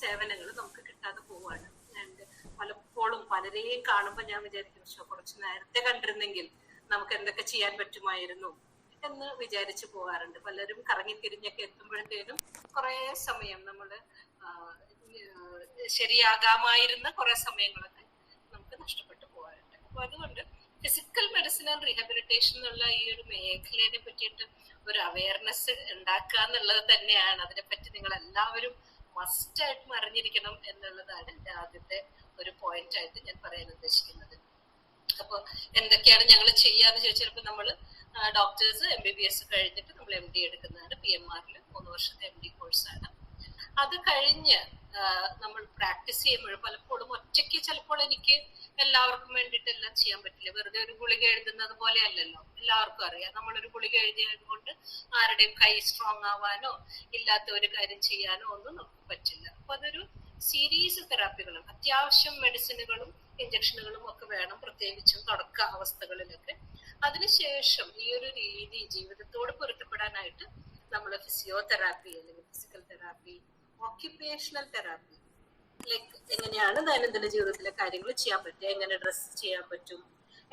സേവനങ്ങൾ നമുക്ക് കിട്ടാതെ പോവാണ്. പലപ്പോഴും പലരെയും കാണുമ്പോൾ ഞാൻ വിചാരിക്കുന്നു കുറച്ച് നേരത്തെ കണ്ടിരുന്നെങ്കിൽ നമുക്ക് എന്തൊക്കെ ചെയ്യാൻ പറ്റുമായിരുന്നു എന്ന് വിചാരിച്ചു പോകാറുണ്ട്. പലരും കറങ്ങിത്തിരിഞ്ഞൊക്കെ എത്തുമ്പോഴത്തേനും കുറെ സമയം നമ്മള് ശരിയാകാമായിരുന്ന കുറെ സമയങ്ങളൊക്കെ നമുക്ക് നഷ്ടപ്പെട്ടു പോകാറുണ്ട്. അപ്പൊ അതുകൊണ്ട് ഫിസിക്കൽ മെഡിസിൻ ആൻഡ് റീഹാബിലിറ്റേഷൻ എന്നുള്ള ഈ ഒരു മേഖലയെ പറ്റിയിട്ട് ഒരു അവയർനെസ് ഉണ്ടാക്കുക എന്നുള്ളത് തന്നെയാണ്. അതിനെപ്പറ്റി നിങ്ങൾ എല്ലാവരും മസ്റ്റായിട്ടും അറിഞ്ഞിരിക്കണം എന്നുള്ളതാണ് എന്റെ ആദ്യത്തെ ഒരു പോയിന്റ് ആയിട്ട് ഞാൻ പറയാൻ ഉദ്ദേശിക്കുന്നത്. അപ്പൊ എന്തൊക്കെയാണ് ഞങ്ങൾ ചെയ്യാന്ന് ചോദിച്ചപ്പോൾ നമ്മള് ഡോക്ടേഴ്സ് MBBS കഴിഞ്ഞിട്ട് നമ്മൾ MD എടുക്കുന്നതാണ്. PMR-ൽ 3 വർഷത്തെ MD കോഴ്സാണ്. അത് കഴിഞ്ഞ് നമ്മൾ പ്രാക്ടീസ് ചെയ്യുമ്പോൾ പലപ്പോഴും ഒറ്റയ്ക്ക് ചിലപ്പോൾ എനിക്ക് എല്ലാവർക്കും വേണ്ടിയിട്ടെല്ലാം ചെയ്യാൻ പറ്റില്ല. വെറുതെ ഒരു ഗുളിക എഴുതുന്നത് പോലെ അല്ലല്ലോ, എല്ലാവർക്കും അറിയാം. നമ്മളൊരു ഗുളിക എഴുതിയത് കൊണ്ട് ആരുടെയും കൈ സ്ട്രോങ് ആവാനോ ഇല്ലാത്ത ഒരു കാര്യം ചെയ്യാനോ ഒന്നും നമുക്ക് പറ്റില്ല. അപ്പൊ അതൊരു സീരീസ് തെറാപ്പികളും അത്യാവശ്യം മെഡിസിനുകളും ഇഞ്ചക്ഷനുകളും ഒക്കെ വേണം, പ്രത്യേകിച്ചും തുടക്ക അവസ്ഥകളിലൊക്കെ. അതിനുശേഷം ഈ ഒരു രീതി ജീവിതത്തോട് പൊരുത്തപ്പെടാനായിട്ട് നമ്മൾ ഫിസിയോതെറാപ്പി അല്ലെങ്കിൽ physical therapy, occupational therapy, like എങ്ങനെയാണ് ദൈനംദിന ജീവിതത്തിലെ കാര്യങ്ങൾ ചെയ്യാൻ പറ്റുക, എങ്ങനെ ഡ്രസ് ചെയ്യാൻ പറ്റും,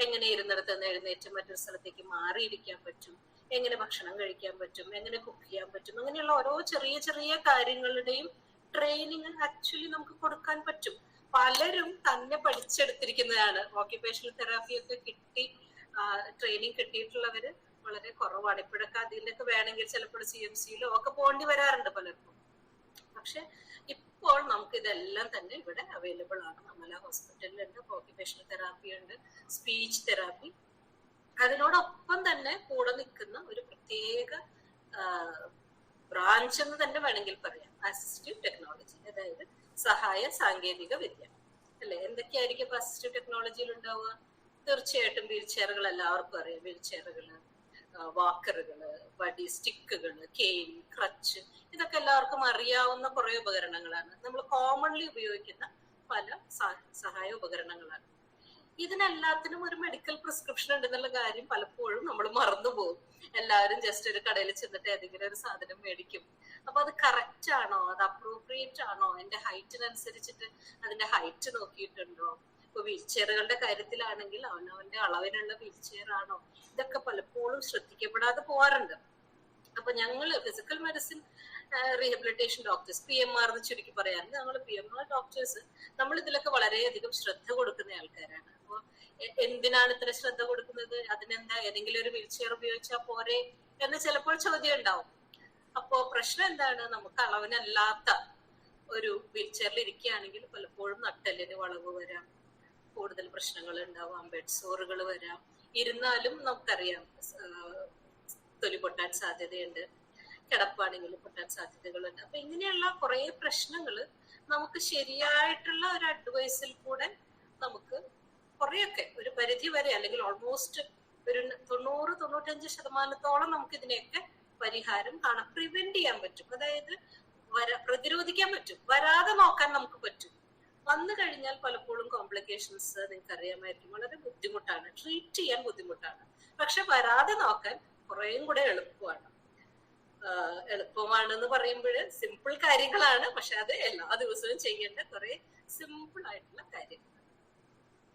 എങ്ങനെ ഇരുന്നിടത്ത് നിന്ന് എഴുന്നേറ്റ് മറ്റൊരു സ്ഥലത്തേക്ക് മാറിയിരിക്കാൻ പറ്റും, എങ്ങനെ ഭക്ഷണം കഴിക്കാൻ പറ്റും, എങ്ങനെ കുക്ക് ചെയ്യാൻ പറ്റും, അങ്ങനെയുള്ള ഓരോ ചെറിയ ചെറിയ കാര്യങ്ങളുടെയും ട്രെയിനിങ് ആക്ച്വലി നമുക്ക് കൊടുക്കാൻ പറ്റും. പലരും തന്നെ പഠിച്ചെടുത്തിരിക്കുന്നതാണ്. ഓക്യുപേഷണൽ തെറാപ്പി ഒക്കെ കിട്ടി ട്രെയിനിങ് കിട്ടിയിട്ടുള്ളവര് വളരെ കുറവാണ്. ഇപ്പോഴൊക്കെ അതിനൊക്കെ വേണമെങ്കിൽ ചിലപ്പോൾ CMC-യിലോ ഒക്കെ പോകേണ്ടി വരാറുണ്ട് പലർക്കും. പക്ഷെ ഇപ്പോൾ നമുക്ക് ഇതെല്ലാം തന്നെ ഇവിടെ അവൈലബിൾ ആണ്. നമ്മളെ ഹോസ്പിറ്റലിലുണ്ട്. ഓക്യുപേഷണൽ തെറാപ്പി ഉണ്ട്, സ്പീച്ച് തെറാപ്പി. അതിനോടൊപ്പം തന്നെ കൂടെ നിൽക്കുന്ന ഒരു പ്രത്യേക ബ്രാഞ്ച് എന്ന് തന്നെ വേണമെങ്കിൽ പറയാം, അസിസ്റ്റീവ് ടെക്നോളജി, അതായത് സഹായ സാങ്കേതിക വിദ്യ അല്ലെ. എന്തൊക്കെയായിരിക്കും അസിസ്റ്റീവ് ടെക്നോളജിയിൽ ഉണ്ടാവുക? തീർച്ചയായിട്ടും വീൽ ചെയറുകൾ എല്ലാവർക്കും അറിയാം. വീൽ ചെയറുകള്, വാക്കറുകള്, വടി, സ്റ്റിക്കുകള്, കെയിൻ, ക്രച്ച്, ഇതൊക്കെ എല്ലാവർക്കും അറിയാവുന്ന കുറെ ഉപകരണങ്ങളാണ്. നമ്മൾ കോമൺലി ഉപയോഗിക്കുന്ന പല സഹായ ഉപകരണങ്ങളാണ്. ഇതിനെല്ലാത്തിനും ഒരു മെഡിക്കൽ പ്രിസ്ക്രിപ്ഷൻ ഉണ്ടെന്നുള്ള കാര്യം പലപ്പോഴും നമ്മൾ മറന്നുപോകും. എല്ലാവരും ജസ്റ്റ് ഒരു കടയിൽ ചെന്നിട്ട് ഏതെങ്കിലും ഒരു സാധനം മേടിക്കും. അപ്പൊ അത് കറക്റ്റ് ആണോ, അത് അപ്രോപ്രിയേറ്റ് ആണോ, എന്റെ ഹൈറ്റിനനുസരിച്ചിട്ട് അതിന്റെ ഹൈറ്റ് നോക്കിയിട്ടുണ്ടോ? ഇപ്പൊ വീൽ ചെയറുകളുടെ കാര്യത്തിലാണെങ്കിൽ അവനവന്റെ അളവിനുള്ള വീൽ ചെയർ ആണോ, ഇതൊക്കെ പലപ്പോഴും ശ്രദ്ധിക്കപ്പെടാതെ പോവാറുണ്ട്. അപ്പൊ ഞങ്ങള് physical medicine rehabilitation doctors, PMR എന്ന് ചുരുക്കി പറയാറുണ്ട്. ഞങ്ങൾ PMR ഡോക്ടേഴ്സ് നമ്മൾ ഇതിലൊക്കെ വളരെയധികം ശ്രദ്ധ കൊടുക്കുന്ന ആൾക്കാരാണ്. അപ്പൊ എന്തിനാണ് ഇത്ര ശ്രദ്ധ കൊടുക്കുന്നത്? അതിനെന്താ ഏതെങ്കിലും ഒരു വീൽ ചെയർ ഉപയോഗിച്ചാൽ പോരെ എന്ന് ചിലപ്പോൾ ചോദ്യം ഉണ്ടാവും. അപ്പോ പ്രശ്നം എന്താണ്? നമുക്ക് അളവിനല്ലാത്ത ഒരു വീൽ ചെയറിൽ ഇരിക്കുകയാണെങ്കിൽ പലപ്പോഴും നട്ടെല്ലിന് വളവ് വരാം, കൂടുതൽ പ്രശ്നങ്ങൾ ഉണ്ടാവാം, ബെഡ് സോറുകൾ വരാം. ഇരുന്നാലും നമുക്കറിയാം തൊലി പൊട്ടാൻ സാധ്യതയുണ്ട്, കിടപ്പാണെങ്കിൽ പൊട്ടാൻ സാധ്യതകളുണ്ട്. അപ്പൊ ഇങ്ങനെയുള്ള കുറെ പ്രശ്നങ്ങൾ നമുക്ക് ശരിയായിട്ടുള്ള ഒരു അഡ്വൈസിൽ കൂടെ നമുക്ക് കുറെയൊക്കെ ഒരു പരിധി വരെ അല്ലെങ്കിൽ ഓൾമോസ്റ്റ് ഒരു 90-95% നമുക്ക് ഇതിനെയൊക്കെ പരിഹാരം കാണാം, പ്രിവെന്റ് ചെയ്യാൻ പറ്റും. അതായത് പ്രതിരോധിക്കാൻ പറ്റും, വരാതെ നോക്കാൻ നമുക്ക് പറ്റും. വന്നു കഴിഞ്ഞാൽ പലപ്പോഴും കോംപ്ലിക്കേഷൻസ് നിങ്ങൾക്ക് അറിയാമായിരിക്കും, വളരെ ബുദ്ധിമുട്ടാണ്, ട്രീറ്റ് ചെയ്യാൻ ബുദ്ധിമുട്ടാണ്. പക്ഷെ വരാതെ നോക്കാൻ കുറേയും കൂടെ എളുപ്പമാണ്. എളുപ്പമാണെന്ന് പറയുമ്പോൾ സിമ്പിൾ കാര്യങ്ങളാണ്, പക്ഷെ അത് എല്ലാ ദിവസവും ചെയ്യേണ്ട കുറെ സിമ്പിൾ ആയിട്ടുള്ള കാര്യങ്ങൾ.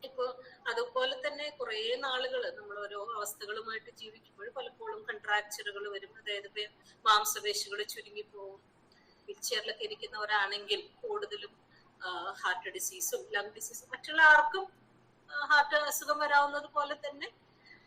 ഇപ്പൊ അതുപോലെ തന്നെ കുറെ നാളുകൾ നമ്മൾ ഓരോ അവസ്ഥകളുമായിട്ട് ജീവിക്കുമ്പോൾ പലപ്പോഴും കൺട്രാക്ചറുകൾ വരും. അതായത് മാംസപേശികൾ ചുരുങ്ങിപ്പോവും. വീൽചെയറിലൊക്കെ ഇരിക്കുന്നവരാണെങ്കിൽ കൂടുതലും ഹാർട്ട് ഡിസീസും ലങ് ഡിസീസും, മറ്റുള്ള ആർക്കും ഹാർട്ട് അസുഖം വരാവുന്നത് പോലെ തന്നെ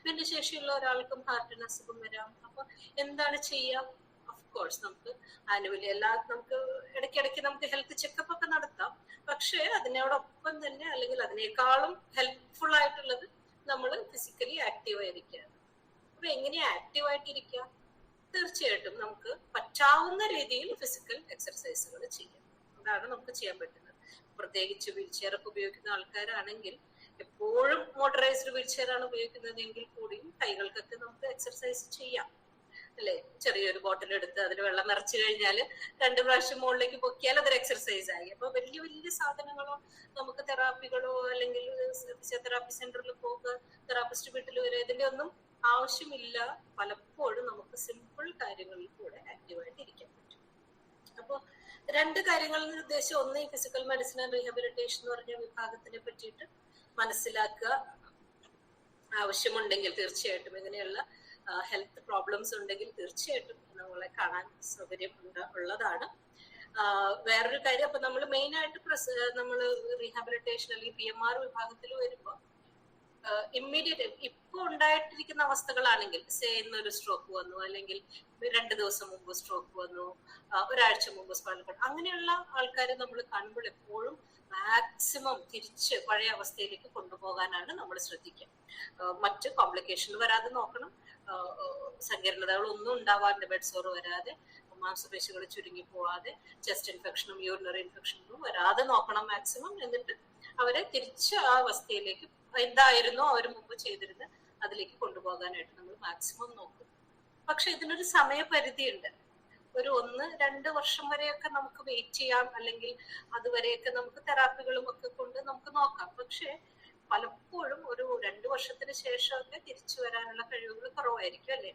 ഭിന്നശേഷിയുള്ള ഒരാൾക്കും ഹാർട്ടിന് അസുഖം വരാം. അപ്പൊ എന്താണ് ചെയ്യാം? ഓഫ്കോഴ്സ് നമുക്ക് ആനുവലി നമുക്ക് ഇടയ്ക്കിടയ്ക്ക് നമുക്ക് ഹെൽത്ത് ചെക്കപ്പ് ഒക്കെ നടത്താം. പക്ഷെ അതിനോടൊപ്പം തന്നെ അല്ലെങ്കിൽ അതിനേക്കാളും ഹെൽപ്ഫുൾ ആയിട്ടുള്ളത് നമ്മൾ ഫിസിക്കലി ആക്റ്റീവ് ആയിരിക്കുകയാണ്. അപ്പൊ എങ്ങനെയാ ആക്റ്റീവ് ആയിട്ടിരിക്കുക? തീർച്ചയായിട്ടും നമുക്ക് പറ്റാവുന്ന രീതിയിൽ ഫിസിക്കൽ എക്സർസൈസുകൾ ചെയ്യാം. അതാണ് നമുക്ക് ചെയ്യാൻ പറ്റുന്നത്. പ്രത്യേകിച്ച് വീൽ ചെയർ ഒക്കെ ഉപയോഗിക്കുന്ന ആൾക്കാരാണെങ്കിൽ എപ്പോഴും മോട്ടറൈസ്ഡ് വീൽ ചെയർ ആണ് ഉപയോഗിക്കുന്നതെങ്കിൽ കൂടിയും കൈകൾക്കൊക്കെ നമുക്ക് എക്സർസൈസ് ചെയ്യാം അല്ലെ. ചെറിയൊരു ബോട്ടിൽ എടുത്ത് അതിൽ വെള്ളം നിറച്ചു കഴിഞ്ഞാൽ 2 പ്രാവശ്യം മുകളിലേക്ക് പൊക്കിയാൽ അതൊരു എക്സർസൈസ് ആയി. അപ്പൊ വലിയ വലിയ സാധനങ്ങളോ നമുക്ക് തെറാപ്പികളോ അല്ലെങ്കിൽ ഫിസിയോതെറാപ്പി സെന്ററിൽ പോകുക, തെറാപ്പിസ്റ്റ് വീട്ടിൽ വരെ, ഇതിന്റെ ഒന്നും ആവശ്യമില്ല. പലപ്പോഴും നമുക്ക് സിമ്പിൾ കാര്യങ്ങളിൽ കൂടെ ആക്റ്റീവായിട്ട് ഇരിക്കാൻ പറ്റും. അപ്പൊ 2 കാര്യങ്ങൾ ഉദ്ദേശിച്ച്, ഒന്ന് ഈ ഫിസിക്കൽ മെഡിസിൻ ആൻഡ് റീഹാബിലിറ്റേഷൻ എന്ന് പറഞ്ഞ വിഭാഗത്തിനെ പറ്റിയിട്ട് മനസ്സിലാക്കുക. ആവശ്യമുണ്ടെങ്കിൽ തീർച്ചയായിട്ടും ഇങ്ങനെയുള്ള ഹെൽത്ത് പ്രോബ്ലംസ് ഉണ്ടെങ്കിൽ തീർച്ചയായിട്ടും നമ്മളെ കാണാൻ സൗകര്യം ഉള്ളതാണ്. വേറൊരു കാര്യം, അപ്പൊ നമ്മൾ മെയിൻ ആയിട്ട് നമ്മൾ റീഹാബിലിറ്റേഷൻ അല്ലെങ്കിൽ PMR വിഭാഗത്തിൽ വരുമ്പോൾ ഇമ്മീഡിയറ്റ് ഇപ്പൊ ഉണ്ടായിട്ടിരിക്കുന്ന അവസ്ഥകളാണെങ്കിൽ ഇന്നൊരു സ്ട്രോക്ക് വന്നു, അല്ലെങ്കിൽ 2 ദിവസം മുമ്പ് സ്ട്രോക്ക് വന്നു, ഒരാഴ്ച മുമ്പ് സ്പൈനൽ, അങ്ങനെയുള്ള ആൾക്കാരെ നമ്മൾ കാണുമ്പോൾ എപ്പോഴും മാക്സിമം തിരിച്ച് പഴയ അവസ്ഥയിലേക്ക് കൊണ്ടുപോകാനാണ് നമ്മൾ ശ്രദ്ധിക്കുക. മറ്റ് കോംപ്ലിക്കേഷൻ വരാതെ നോക്കണം, സങ്കീർണതകളൊന്നും ഉണ്ടാവാറുണ്ട്, ബെഡ് സോർ വരാതെ മാംസപേശികൾ ചുരുങ്ങി പോവാതെ ചെസ്റ്റ് ഇൻഫെക്ഷനും യൂറിനറി ഇൻഫെക്ഷനും വരാതെ നോക്കണം മാക്സിമം. എന്നിട്ട് അവരെ തിരിച്ച് ആ അവസ്ഥയിലേക്ക് എന്തായിരുന്നോ അവർ മുമ്പ് ചെയ്തിരുന്ന അതിലേക്ക് കൊണ്ടുപോകാനായിട്ട് നമ്മൾ മാക്സിമം നോക്കും. പക്ഷെ ഇതിനൊരു സമയപരിധി ഉണ്ട്. ഒരു 1-2 വർഷം വരെയൊക്കെ നമുക്ക് വെയിറ്റ് ചെയ്യാം, അല്ലെങ്കിൽ അതുവരെയൊക്കെ നമുക്ക് തെറാപ്പികളും ഒക്കെ കൊണ്ട് നമുക്ക് നോക്കാം. പക്ഷെ പലപ്പോഴും ഒരു 2 വർഷത്തിന് ശേഷമൊക്കെ തിരിച്ചു വരാനുള്ള കഴിവുകൾ കുറവായിരിക്കും അല്ലെ.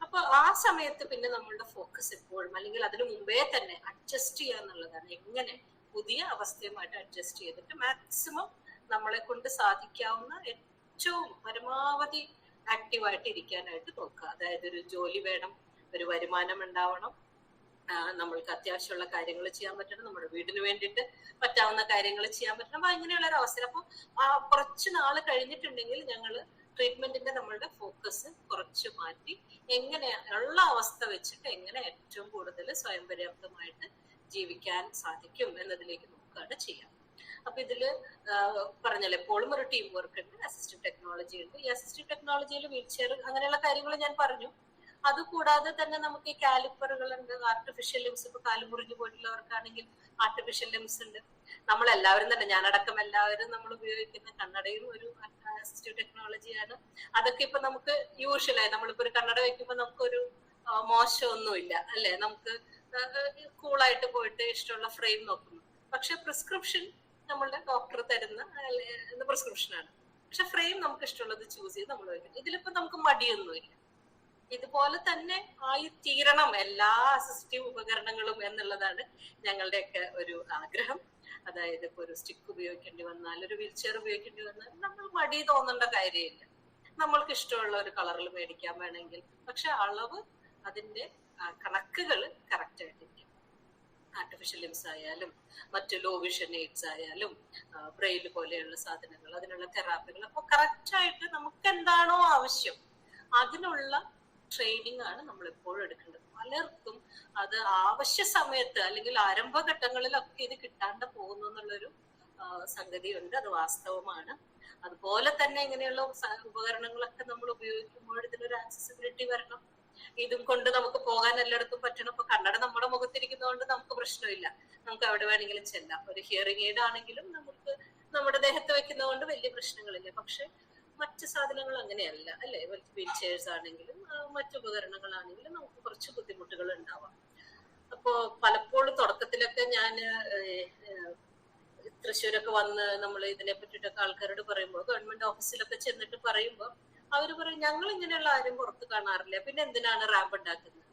അപ്പൊ ആ സമയത്ത് പിന്നെ നമ്മളുടെ ഫോക്കസ് എപ്പോഴും, അല്ലെങ്കിൽ അതിനു മുമ്പേ തന്നെ അഡ്ജസ്റ്റ് ചെയ്യാന്നുള്ളതാണ്. എങ്ങനെ പുതിയ അവസ്ഥയുമായിട്ട് അഡ്ജസ്റ്റ് ചെയ്തിട്ട് മാക്സിമം നമ്മളെ കൊണ്ട് സാധിക്കാവുന്ന ഏറ്റവും പരമാവധി ആക്റ്റീവായിട്ട് ഇരിക്കാനായിട്ട് നോക്കുക. അതായത് ഒരു ജോലി വേണം, ഒരു വരുമാനം ഉണ്ടാവണം, നമ്മൾക്ക് അത്യാവശ്യമുള്ള കാര്യങ്ങൾ ചെയ്യാൻ പറ്റണം, നമ്മുടെ വീടിന് വേണ്ടിയിട്ട് പറ്റാവുന്ന കാര്യങ്ങൾ ചെയ്യാൻ പറ്റണം. അപ്പൊ അങ്ങനെയുള്ള ഒരു അവസരം. അപ്പൊ കുറച്ച് നാള് കഴിഞ്ഞിട്ടുണ്ടെങ്കിൽ ഞങ്ങൾ ട്രീറ്റ്മെന്റിന്റെ നമ്മളുടെ ഫോക്കസ് കുറച്ച് മാറ്റി എങ്ങനെ ഉള്ള അവസ്ഥ വെച്ചിട്ട് എങ്ങനെ ഏറ്റവും കൂടുതൽ സ്വയം പര്യാപ്തമായിട്ട് ജീവിക്കാൻ സാധിക്കും എന്നതിലേക്ക് നോക്കുകയാണ് ചെയ്യാം. അപ്പൊ ഇതില് പറഞ്ഞല്ലോ എപ്പോഴും ഒരു ടീം വർക്ക് ഉണ്ട്, അസിസ്റ്റീവ് ടെക്നോളജി ഉണ്ട്. ഈ അസിസ്റ്റീവ് ടെക്നോളജിയിൽ വീൽ ചെയർ അങ്ങനെയുള്ള കാര്യങ്ങൾ ഞാൻ പറഞ്ഞു. അതുകൂടാതെ തന്നെ നമുക്ക് ഈ കാലിപ്പറുകളുണ്ട്, ആർട്ടിഫിഷ്യൽ ലിംസ്. ഇപ്പൊ കാലുമുറിഞ്ഞു പോയിട്ടുള്ളവർക്കാണെങ്കിൽ ആർട്ടിഫിഷ്യൽ ലിംസ് ഉണ്ട്. നമ്മളെല്ലാവരും തന്നെ, ഞാനടക്കം എല്ലാവരും നമ്മൾ ഉപയോഗിക്കുന്ന കണ്ണടയും ഒരു അസിസ്റ്റീവ് ടെക്നോളജിയാണ്. അതൊക്കെ ഇപ്പൊ നമുക്ക് യൂഷ്വലായി നമ്മളിപ്പോ ഒരു കണ്ണട വെക്കുമ്പോ നമുക്കൊരു മോശമൊന്നുമില്ല അല്ലെ, നമുക്ക് കൂളായിട്ട് പോയിട്ട് ഇഷ്ടമുള്ള ഫ്രെയിം നോക്കുന്നു. പക്ഷെ പ്രിസ്ക്രിപ്ഷൻ നമ്മളുടെ ഡോക്ടർ തരുന്ന പ്രിസ്ക്രിപ്ഷനാണ്. പക്ഷെ ഫ്രെയിം നമുക്ക് ഇഷ്ടമുള്ളത് ചൂസ് ചെയ്ത് നമ്മൾ വയ്ക്കും. ഇതിലിപ്പോ നമുക്ക് മടിയൊന്നുമില്ല. ഇതുപോലെ തന്നെ ആയി തീരണം എല്ലാ അസിസ്റ്റീവ് ഉപകരണങ്ങളും എന്നുള്ളതാണ് ഞങ്ങളുടെയൊക്കെ ഒരു ആഗ്രഹം. അതായത് ഇപ്പൊ ഒരു സ്റ്റിക്ക് ഉപയോഗിക്കേണ്ടി വന്നാൽ, ഒരു വീൽ ചെയർ ഉപയോഗിക്കേണ്ടി വന്നാൽ നമ്മൾ മടി തോന്നേണ്ട കാര്യമില്ല. നമ്മൾക്ക് ഇഷ്ടമുള്ള ഒരു കളറിൽ മേടിക്കാൻ വേണമെങ്കിൽ, പക്ഷെ അളവ് അതിന്റെ കണക്കുകൾ കറക്റ്റ് ആയിട്ടിരിക്കും. ആർട്ടിഫിഷ്യൽ ലിംസ് ആയാലും മറ്റു ലോ വിഷൻ എയ്ഡ്സ് ആയാലും ബ്രെയിൽ പോലെയുള്ള സാധനങ്ങൾ, അതിനുള്ള തെറാപ്പികൾ, അപ്പൊ കറക്റ്റ് ആയിട്ട് നമുക്ക് എന്താണോ ആവശ്യം അതിനുള്ള ട്രെയിനിങ് ആണ് നമ്മൾ എപ്പോഴും എടുക്കേണ്ടത്. പലർക്കും അത് ആവശ്യ സമയത്ത് അല്ലെങ്കിൽ ആരംഭഘട്ടങ്ങളിലൊക്കെ ഇത് കിട്ടാണ്ട് പോകുന്നു എന്നുള്ളൊരു സംഗതിയുണ്ട്. അത് വാസ്തവമാണ്. അതുപോലെ തന്നെ ഇങ്ങനെയുള്ള ഉപകരണങ്ങളൊക്കെ നമ്മൾ ഉപയോഗിക്കുമ്പോൾ ഇതിനൊരു ആക്സസിബിലിറ്റി വരണം. ഇതും കൊണ്ട് നമുക്ക് പോകാൻ എല്ലായിടത്തും പറ്റണം. ഇപ്പൊ കണ്ണട നമ്മുടെ മുഖത്തിരിക്കുന്നതുകൊണ്ട് നമുക്ക് പ്രശ്നമില്ല, നമുക്ക് എവിടെ വേണമെങ്കിലും ചെല്ലാം. ഒരു ഹിയറിംഗ് എയ്ഡ് ആണെങ്കിലും നമുക്ക് നമ്മുടെ ദേഹത്ത് വെക്കുന്നതുകൊണ്ട് വലിയ പ്രശ്നങ്ങളില്ല. പക്ഷെ മറ്റു സാധനങ്ങൾ അങ്ങനെയല്ല അല്ലെ. വീൽ ചെയർസ് ആണെങ്കിലും മറ്റു ഉപകരണങ്ങളാണെങ്കിലും നമുക്ക് കുറച്ച് ബുദ്ധിമുട്ടുകൾ ഉണ്ടാവാം. അപ്പോ പലപ്പോഴും തുടക്കത്തിലൊക്കെ ഞാൻ തൃശ്ശൂരൊക്കെ വന്ന് നമ്മൾ ഇതിനെ പറ്റിയിട്ടൊക്കെ ആൾക്കാരോട് പറയുമ്പോൾ, ഗവൺമെന്റ് ഓഫീസിലൊക്കെ ചെന്നിട്ട് പറയുമ്പോൾ അവര് പറയും ഞങ്ങൾ ഇങ്ങനെയുള്ള ആരും പുറത്ത് കാണാറില്ല, പിന്നെ എന്തിനാണ് റാമ്പ് ഉണ്ടാക്കുന്നത്.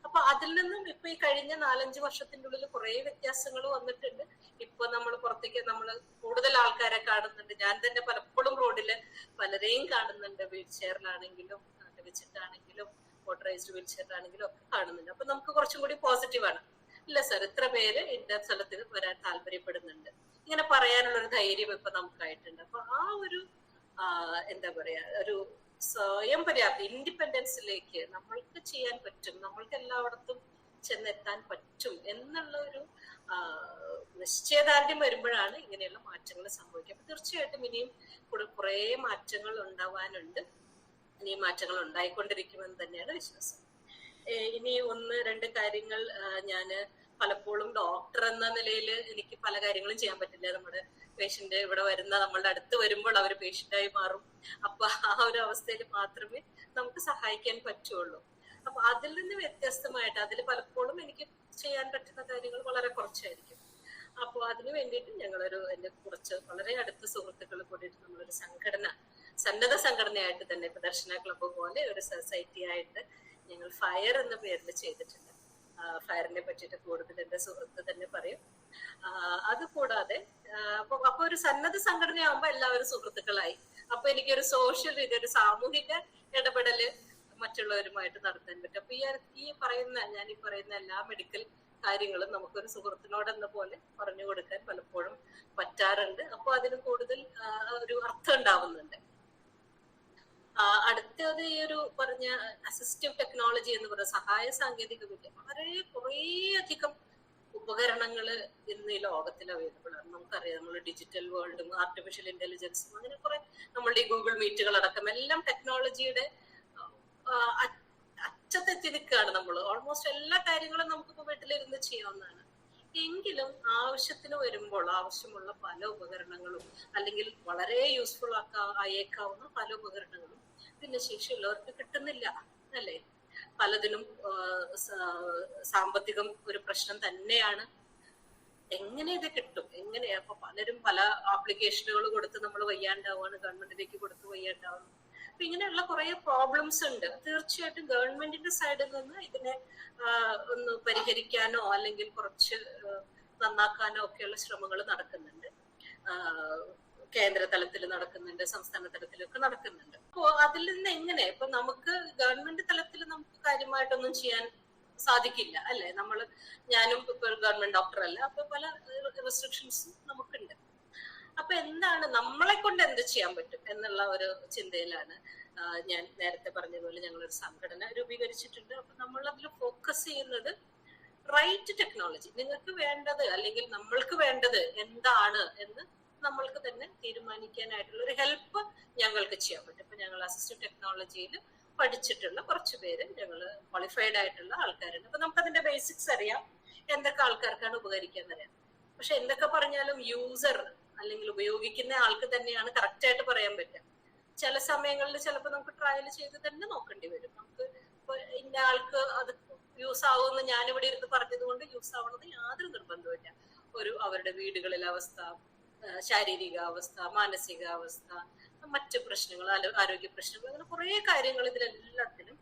അപ്പൊ അതിൽ നിന്നും ഇപ്പൊ ഈ കഴിഞ്ഞ 4-5 വർഷത്തിന്റെ ഉള്ളിൽ കുറെ വ്യത്യാസങ്ങൾ വന്നിട്ടുണ്ട്. ഇപ്പൊ നമ്മൾ പുറത്തേക്ക് നമ്മൾ കൂടുതൽ ആൾക്കാരെ കാണുന്നുണ്ട്. ഞാൻ തന്നെ പലപ്പോഴും റോഡില് പലരെയും കാണുന്നുണ്ട്. വീൽ ചെയറിലാണെങ്കിലും വെച്ചിട്ടാണെങ്കിലും മോട്ടറൈസ്ഡ് വീൽ ചെയറിലാണെങ്കിലും ഒക്കെ കാണുന്നുണ്ട്. അപ്പൊ നമുക്ക് കുറച്ചും കൂടി പോസിറ്റീവാണ്. ഇല്ല സർ, ഇത്ര പേര് ഇന്ന സ്ഥലത്ത് വരാൻ താല്പര്യപ്പെടുന്നുണ്ട്, ഇങ്ങനെ പറയാനുള്ള ഒരു ധൈര്യം ഇപ്പൊ നമുക്കായിട്ടുണ്ട്. അപ്പൊ ആ ഒരു എന്താ പറയാ, ഒരു സ്വയം പര്യാപ്തി, ഇൻഡിപെൻഡൻസിലേക്ക് നമ്മൾക്ക് ചെയ്യാൻ പറ്റും, നമ്മൾക്ക് എല്ലായിടത്തും ചെന്നെത്താൻ പറ്റും എന്നുള്ള ഒരു നിശ്ചയദാർഢ്യം വരുമ്പോഴാണ് ഇങ്ങനെയുള്ള മാറ്റങ്ങൾ സംഭവിക്കുക. അപ്പൊ തീർച്ചയായിട്ടും ഇനിയും കുറെ മാറ്റങ്ങൾ ഉണ്ടാവാനുണ്ട്. ഇനിയും മാറ്റങ്ങൾ ഉണ്ടായിക്കൊണ്ടിരിക്കുമെന്ന് തന്നെയാണ് വിശ്വാസം. ഇനി 1-2 കാര്യങ്ങൾ ഞാൻ പലപ്പോഴും ഡോക്ടർ എന്ന നിലയിൽ എനിക്ക് പല കാര്യങ്ങളും ചെയ്യാൻ പറ്റില്ല. നമ്മുടെ പേഷ്യന്റ് ഇവിടെ വരുന്ന നമ്മളുടെ അടുത്ത് വരുമ്പോൾ അവർ പേഷ്യന്റായി മാറും. അപ്പൊ ആ ഒരു അവസ്ഥയിൽ മാത്രമേ നമുക്ക് സഹായിക്കാൻ പറ്റുള്ളൂ. അപ്പൊ അതിൽ നിന്ന് വ്യത്യസ്തമായിട്ട് അതിൽ പലപ്പോഴും എനിക്ക് ചെയ്യാൻ പറ്റുന്ന കാര്യങ്ങൾ വളരെ കുറച്ചായിരിക്കും. അപ്പോൾ അതിനു വേണ്ടിയിട്ട് ഞങ്ങളൊരു എന്റെ കുറച്ച് വളരെ അടുത്ത സുഹൃത്തുക്കൾ കൂടിയിട്ട് നമ്മളൊരു സംഘടന, സന്നദ്ധ സംഘടനയായിട്ട് തന്നെ ഇപ്പൊ ദർശന ക്ലബ്ബ് പോലെ ഒരു സൊസൈറ്റി ആയിട്ട് ഞങ്ങൾ ഫയർ എന്ന പേരിൽ ചെയ്തിട്ടുണ്ട്. ഫയറിനെ പറ്റിയിട്ട് കൂടുതൽ എന്റെ സുഹൃത്ത് തന്നെ പറയും. അതുകൂടാതെ അപ്പൊ ഒരു സന്നദ്ധ സംഘടനയാകുമ്പോ എല്ലാവരും സുഹൃത്തുക്കളായി. അപ്പൊ എനിക്കൊരു സോഷ്യൽ രീതി, ഒരു സാമൂഹിക ഇടപെടല് മറ്റുള്ളവരുമായിട്ട് നടത്താൻ പറ്റും. അപ്പൊ ഈ പറയുന്ന എല്ലാ മെഡിക്കൽ കാര്യങ്ങളും നമുക്കൊരു സുഹൃത്തിനോടെന്ന പോലെ പറഞ്ഞു കൊടുക്കാൻ പലപ്പോഴും പറ്റാറുണ്ട്. അപ്പൊ അതിന് കൂടുതൽ ഒരു അർത്ഥം ഉണ്ടാവുന്നുണ്ട്. അടുത്തത് ഈ ഒരു പറഞ്ഞ അസിസ്റ്റീവ് ടെക്നോളജി എന്ന് പറയുന്ന സഹായ സാങ്കേതിക വിദ്യ, വളരെ കുറേ അധികം ഉപകരണങ്ങൾ ഇന്ന് ഈ ലോകത്തിൽ അവൈലബിൾ ആണ്. നമുക്കറിയാം, നമ്മൾ ഡിജിറ്റൽ വേൾഡും ആർട്ടിഫിഷ്യൽ ഇന്റലിജൻസും അങ്ങനെ കുറെ നമ്മളുടെ ഈ ഗൂഗിൾ മീറ്റുകൾ അടക്കം എല്ലാം ടെക്നോളജിയുടെ അറ്റത്തെത്തി നിൽക്കുകയാണ് നമ്മൾ. ഓൾമോസ്റ്റ് എല്ലാ കാര്യങ്ങളും നമുക്കിപ്പോ വീട്ടിലിരുന്ന് ചെയ്യാവുന്നതാണ്. എങ്കിലും ആവശ്യത്തിന് വരുമ്പോൾ ആവശ്യമുള്ള പല ഉപകരണങ്ങളും അല്ലെങ്കിൽ വളരെ യൂസ്ഫുൾ ആയേക്കാവുന്ന പല ഉപകരണങ്ങളും ഭിന്നശേഷിയുള്ളവർക്ക് കിട്ടുന്നില്ല അല്ലെ. പലതിനും സാമ്പത്തികം ഒരു പ്രശ്നം തന്നെയാണ്. എങ്ങനെ ഇത് കിട്ടും? എങ്ങനെയാ? അപ്പൊ പലരും പല ആപ്ലിക്കേഷനുകൾ കൊടുത്ത് നമ്മൾ വയ്യാണ്ടാവാണ്, ഗവൺമെന്റിലേക്ക് കൊടുത്ത് വയ്യാണ്ടാവുന്നു. അപ്പൊ ഇങ്ങനെയുള്ള കുറെ പ്രോബ്ലംസ് ഉണ്ട്. തീർച്ചയായിട്ടും ഗവൺമെന്റിന്റെ സൈഡിൽ നിന്ന് ഇതിനെ ഒന്ന് പരിഹരിക്കാനോ അല്ലെങ്കിൽ കുറച്ച് നന്നാക്കാനോ ഒക്കെയുള്ള ശ്രമങ്ങൾ നടക്കുന്നുണ്ട്. കേന്ദ്ര തലത്തിൽ നടക്കുന്നുണ്ട്, സംസ്ഥാന തലത്തിലൊക്കെ നടക്കുന്നുണ്ട്. അപ്പോ അതിൽ നിന്ന് എങ്ങനെ ഇപ്പൊ നമുക്ക് ഗവൺമെന്റ് തലത്തിൽ നമുക്ക് കാര്യമായിട്ടൊന്നും ചെയ്യാൻ സാധിക്കില്ല അല്ലെ. ഞാനും ഇപ്പൊ ഗവൺമെന്റ് ഡോക്ടർ അല്ല, അപ്പൊ പല റെസ്ട്രിക്ഷൻസും നമുക്കുണ്ട്. അപ്പൊ എന്താണ് നമ്മളെ കൊണ്ട് എന്ത് ചെയ്യാൻ പറ്റും എന്നുള്ള ഒരു ചിന്തയിലാണ് ഞാൻ നേരത്തെ പറഞ്ഞതുപോലെ ഞങ്ങളൊരു സംഘടന രൂപീകരിച്ചിട്ടുണ്ട്. അപ്പൊ നമ്മൾ അതിൽ ഫോക്കസ് ചെയ്യുന്നത് റൈറ്റ് ടെക്നോളജി, നിങ്ങൾക്ക് വേണ്ടത് അല്ലെങ്കിൽ നമ്മൾക്ക് വേണ്ടത് എന്താണ് എന്ന് നമ്മൾക്ക് തന്നെ തീരുമാനിക്കാനായിട്ടുള്ള ഒരു ഹെൽപ്പ് ഞങ്ങൾക്ക് ചെയ്യാൻ പറ്റും. അപ്പൊ ഞങ്ങൾ അസിസ്റ്റീവ് ടെക്നോളജിയിൽ പഠിച്ചിട്ടുള്ള കുറച്ച് പേര്, ഞങ്ങൾ ക്വാളിഫൈഡ് ആയിട്ടുള്ള ആൾക്കാരുണ്ട്. അപ്പൊ നമുക്ക് അതിന്റെ ബേസിക്സ് അറിയാം, എന്തൊക്കെ ആൾക്കാർക്കാണ് ഉപകരിക്കാൻ അറിയാം. പക്ഷെ എന്തൊക്കെ പറഞ്ഞാലും യൂസർ അല്ലെങ്കിൽ ഉപയോഗിക്കുന്ന ആൾക്ക് തന്നെയാണ് കറക്റ്റ് ആയിട്ട് പറയാൻ പറ്റുക. ചില സമയങ്ങളിൽ ചിലപ്പോൾ നമുക്ക് ട്രയൽ ചെയ്ത് തന്നെ നോക്കേണ്ടി വരും. നമുക്ക് ഇന്ന ആൾക്ക് അത് യൂസ് ആവുമെന്ന് ഞാനിവിടെ ഇരുന്ന് പറഞ്ഞത് കൊണ്ട് യൂസ് ആവണമെന്ന് യാതൊരു നിർബന്ധമില്ല. അവരുടെ വീടുകളിലെ അവസ്ഥ, ശാരീരിക അവസ്ഥ, മാനസികാവസ്ഥ, മറ്റു പ്രശ്നങ്ങൾ, ആരോഗ്യ പ്രശ്നങ്ങൾ, അങ്ങനെ കുറെ കാര്യങ്ങൾ ഇതിലെല്ലാത്തിനും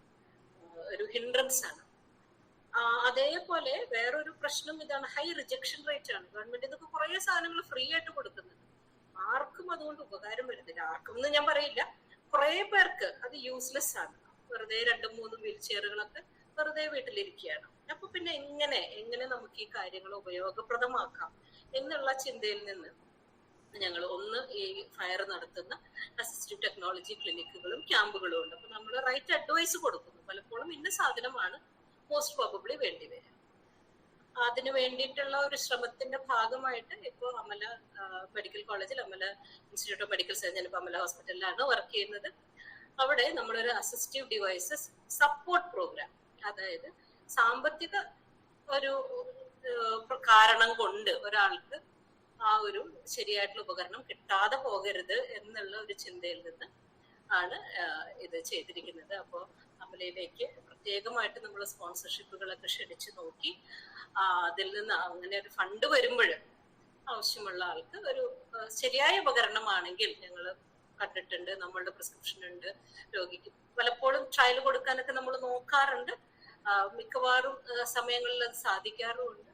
ഒരു ഹിൻഡ്രൻസ് ആണ്. അതേപോലെ വേറൊരു പ്രശ്നം ഇതാണ്, ഹൈ റിജക്ഷൻ റേറ്റ് ആണ്. ഗവൺമെന്റ് ഇതൊക്കെ കുറെ സാധനങ്ങൾ ഫ്രീ ആയിട്ട് കൊടുക്കുന്നുണ്ട്, ആർക്കും അതുകൊണ്ട് ഉപകാരം വരുന്നില്ല. ആർക്കും എന്ന് ഞാൻ പറയില്ല, കുറെ പേർക്ക് അത് യൂസ്ലെസ് ആണ്. വെറുതെ 2-3 വീൽ ചെയറുകളൊക്കെ വെറുതെ വീട്ടിലിരിക്കുകയാണ്. അപ്പൊ പിന്നെ എങ്ങനെ നമുക്ക് ഈ കാര്യങ്ങൾ ഉപയോഗപ്രദമാക്കാം എന്നുള്ള ചിന്തയിൽ നിന്ന് ഞങ്ങൾ ഈ ഫയർ നടത്തുന്ന അസിസ്റ്റീവ് ടെക്നോളജി ക്ലിനിക്കുകളും ക്യാമ്പുകളും ഉണ്ട്. അപ്പൊ നമ്മൾ റൈറ്റ് അഡ്വൈസ് കൊടുക്കുന്നു. പലപ്പോഴും ഇന്ന സാധനമാണ് മോസ്റ്റ് പ്രോബബ്ലി വേണ്ടി വരിക. അതിനു വേണ്ടിയിട്ടുള്ള ഒരു ശ്രമത്തിന്റെ ഭാഗമായിട്ട് ഇപ്പോൾ അമല മെഡിക്കൽ കോളേജിൽ, Amala institute of medical science, ഞാനിപ്പോൾ അമല ഹോസ്പിറ്റലിലാണ് വർക്ക് ചെയ്യുന്നത്. അവിടെ നമ്മളൊരു അസിസ്റ്റീവ് ഡിവൈസസ് സപ്പോർട്ട് പ്രോഗ്രാം, അതായത് സാമ്പത്തിക ഒരു കാരണം കൊണ്ട് ഒരാൾക്ക് ആ ഒരു ശരിയായിട്ടുള്ള ഉപകരണം കിട്ടാതെ പോകരുത് എന്നുള്ള ഒരു ചിന്തയിൽ നിന്ന് ആണ് ഇത് ചെയ്തിരിക്കുന്നത്. അപ്പോൾ അമലയിലേക്ക് പ്രത്യേകമായിട്ട് നമ്മൾ സ്പോൺസർഷിപ്പുകളൊക്കെ ക്ഷണിച്ചു നോക്കി. അതിൽ നിന്ന് അങ്ങനെ ഒരു ഫണ്ട് വരുമ്പോൾ ആവശ്യമുള്ള ആൾക്ക് ഒരു ശരിയായ ഉപകരണമാണെങ്കിൽ ഞങ്ങൾ കണ്ടിട്ടുണ്ട്. നമ്മളുടെ പ്രിസ്ക്രിപ്ഷൻ ഉണ്ട്. രോഗിക്ക് പലപ്പോഴും ട്രയൽ കൊടുക്കാനൊക്കെ നമ്മൾ നോക്കാറുണ്ട്. മിക്കവാറും സമയങ്ങളിൽ അത് സാധിക്കാറുമുണ്ട്.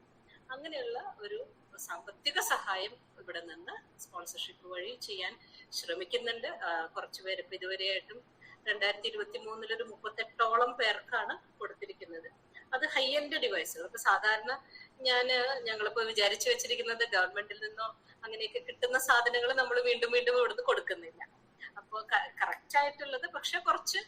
അങ്ങനെയുള്ള ഒരു സാമ്പത്തിക സഹായം ഇവിടെ നിന്ന് സ്പോൺസർഷിപ്പ് വഴി ചെയ്യാൻ ശ്രമിക്കുന്നുണ്ട്. കുറച്ചുപേര് ഇപ്പൊ ഇതുവരെയായിട്ടും 2023 ഒരു 38ഓളം പേർക്കാണ് കൊടുത്തിരിക്കുന്നത്. അത് ഹൈ എൻഡ് ഡിവൈസുകൾ. അപ്പൊ സാധാരണ ഞങ്ങളിപ്പോ വിചാരിച്ചു വെച്ചിരിക്കുന്നത് ഗവൺമെന്റിൽ നിന്നോ അങ്ങനെയൊക്കെ കിട്ടുന്ന സാധനങ്ങൾ നമ്മൾ വീണ്ടും ഇവിടുന്ന് കൊടുക്കുന്നില്ല. അപ്പോൾ കറക്റ്റ് ആയിട്ടുള്ളത് പക്ഷെ കുറച്ച്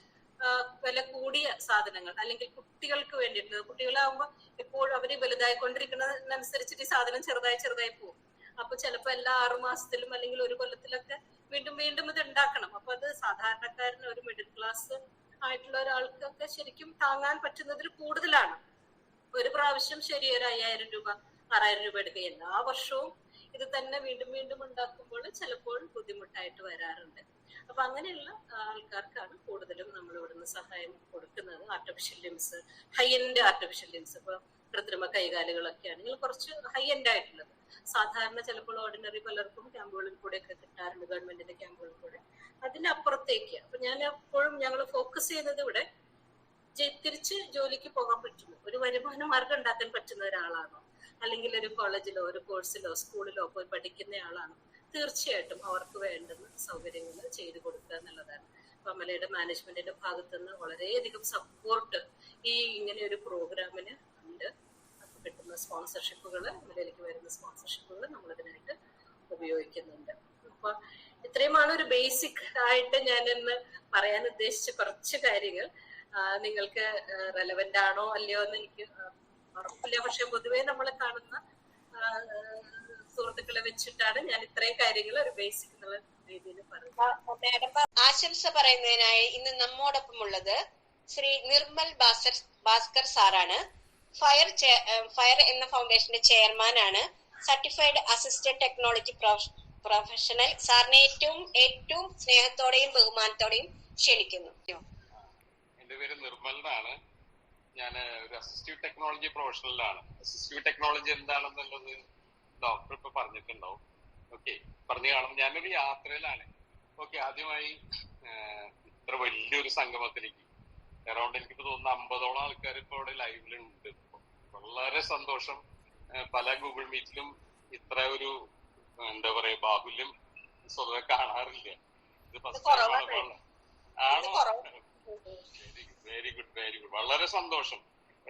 വില കൂടിയ സാധനങ്ങൾ, അല്ലെങ്കിൽ കുട്ടികൾക്ക് വേണ്ടിയിട്ട്, കുട്ടികളാകുമ്പോൾ എപ്പോഴും അവര് വലുതായിക്കൊണ്ടിരിക്കുന്നതിനനുസരിച്ചിട്ട് ഈ സാധനം ചെറുതായി പോകും. അപ്പൊ ചിലപ്പോ എല്ലാ 6 മാസത്തിലും അല്ലെങ്കിൽ ഒരു കൊല്ലത്തിലൊക്കെ വീണ്ടും ഇത് ഉണ്ടാക്കണം. അപ്പൊ അത് സാധാരണക്കാരന്, ഒരു മിഡിൽ ക്ലാസ് ആയിട്ടുള്ള ഒരാൾക്കൊക്കെ ശരിക്കും താങ്ങാൻ പറ്റുന്നതിൽ കൂടുതലാണ്. ഒരു പ്രാവശ്യം ശരി ഒരു 5000 രൂപ 6000 രൂപ എടുക്കുക. എല്ലാ വർഷവും ഇത് തന്നെ വീണ്ടും ഉണ്ടാക്കുമ്പോൾ ചിലപ്പോൾ ബുദ്ധിമുട്ടായിട്ട് വരാറുണ്ട്. അപ്പൊ അങ്ങനെയുള്ള ആൾക്കാർക്കാണ് കൂടുതലും നമ്മൾ ഇവിടുന്ന് സഹായം കൊടുക്കുന്നത്. Artificial limbs, high end artificial limbs, ഇപ്പൊ കൃത്രിമ കൈകാലുകളൊക്കെ ആണെങ്കിൽ കുറച്ച് ഹൈ എൻഡ് ആയിട്ടുള്ളത്. സാധാരണ ചിലപ്പോൾ ഓർഡിനറി പലർക്കും ക്യാമ്പുകളിൽ കൂടെ ഒക്കെ കിട്ടാറുണ്ട്, ഗവൺമെന്റിന്റെ ക്യാമ്പുകളിൽ കൂടെ. അതിനപ്പുറത്തേക്ക് അപ്പൊ ഞങ്ങൾ ഫോക്കസ് ചെയ്യുന്നത് ഇവിടെ തിരിച്ച് ജോലിക്ക് പോകാൻ പറ്റുന്നു, ഒരു വരുമാന മാർഗം ഉണ്ടാക്കാൻ പറ്റുന്ന ഒരാളാണോ, അല്ലെങ്കിൽ ഒരു കോളേജിലോ ഒരു കോഴ്സിലോ സ്കൂളിലോ പോയി പഠിക്കുന്ന ആളാണോ, തീർച്ചയായിട്ടും അവർക്ക് വേണ്ടുന്ന സൗകര്യങ്ങൾ ചെയ്തു കൊടുക്കുക എന്നുള്ളതാണ്. അമലയുടെ മാനേജ്മെന്റിന്റെ ഭാഗത്തുനിന്ന് വളരെയധികം സപ്പോർട്ട് ഇങ്ങനെ ഒരു പ്രോഗ്രാമിന് ഉണ്ട്. അപ്പൊ കിട്ടുന്ന സ്പോൺസർഷിപ്പുകൾ, അമലയിലേക്ക് വരുന്ന സ്പോൺസർഷിപ്പുകൾ നമ്മൾ ഇതിനായിട്ട് ഉപയോഗിക്കുന്നുണ്ട്. അപ്പൊ ഇത്രയുമാണ് ഒരു ബേസിക് ആയിട്ട് ഞാൻ ഇന്ന് പറയാൻ ഉദ്ദേശിച്ച കുറച്ച് കാര്യങ്ങൾ. നിങ്ങൾക്ക് റെലവെന്റ് ആണോ അല്ലയോ എന്ന് എനിക്ക് ഉറപ്പില്ല. പക്ഷെ പൊതുവെ നമ്മൾ കാണുന്ന സുഹൃത്തുക്കളെ വെച്ചിട്ടാണ് ഞാൻ ഇത്രയും കാര്യങ്ങൾ ഒരു ബേസിക് എന്നുള്ള രീതിയിൽ പറയുന്നത്. ആശംസ പറയുന്നതിനായി ഇന്ന് നമ്മോടൊപ്പം ഉള്ളത് ശ്രീ നിർമ്മൽ ഭാസ്കർ സാറാണ്. ഫയർ എന്ന ഫൗണ്ടേഷന്റെ ചെയർമാൻ ആണ്. Certified assistant technology professional. സാറിനെ ഏറ്റവും സ്നേഹത്തോടെയും ബഹുമാനത്തോടെയും ക്ഷണിക്കുന്നു. എന്റെ പേര് നിർമ്മൽ എന്നാണ്. ഞാൻ ഒരു അസിസ്റ്റീവ് ടെക്നോളജി പ്രൊഫഷണലാണ്. അസിസ്റ്റീവ് ടെക്നോളജി എന്താണെന്നുള്ളത് ഡോക്ടർ ഇപ്പൊ പറഞ്ഞിട്ടുണ്ടാവും. ഓക്കെ, പറഞ്ഞു കാണും. ഞാനൊരു യാത്രയിലാണ്. ഓക്കെ, ആദ്യമായി ഇത്ര വലിയൊരു സംഗമത്തിലേക്ക് അറൗണ്ട് എനിക്കിപ്പോ തോന്നുന്നു 50ഓളം ആൾക്കാർ ഇപ്പൊ ഇവിടെ ലൈവിലുണ്ട്. വളരെ സന്തോഷം. പല ഗൂഗിൾ മീറ്റിലും ഇത്ര ഒരു എന്താ പറയാ ബാഹുല്യം സ്വതവേ കാണാറില്ല. ഇത് ഫസ്റ്റ് ടൈമാണ്. ആണോ? Very good. വളരെ സന്തോഷം.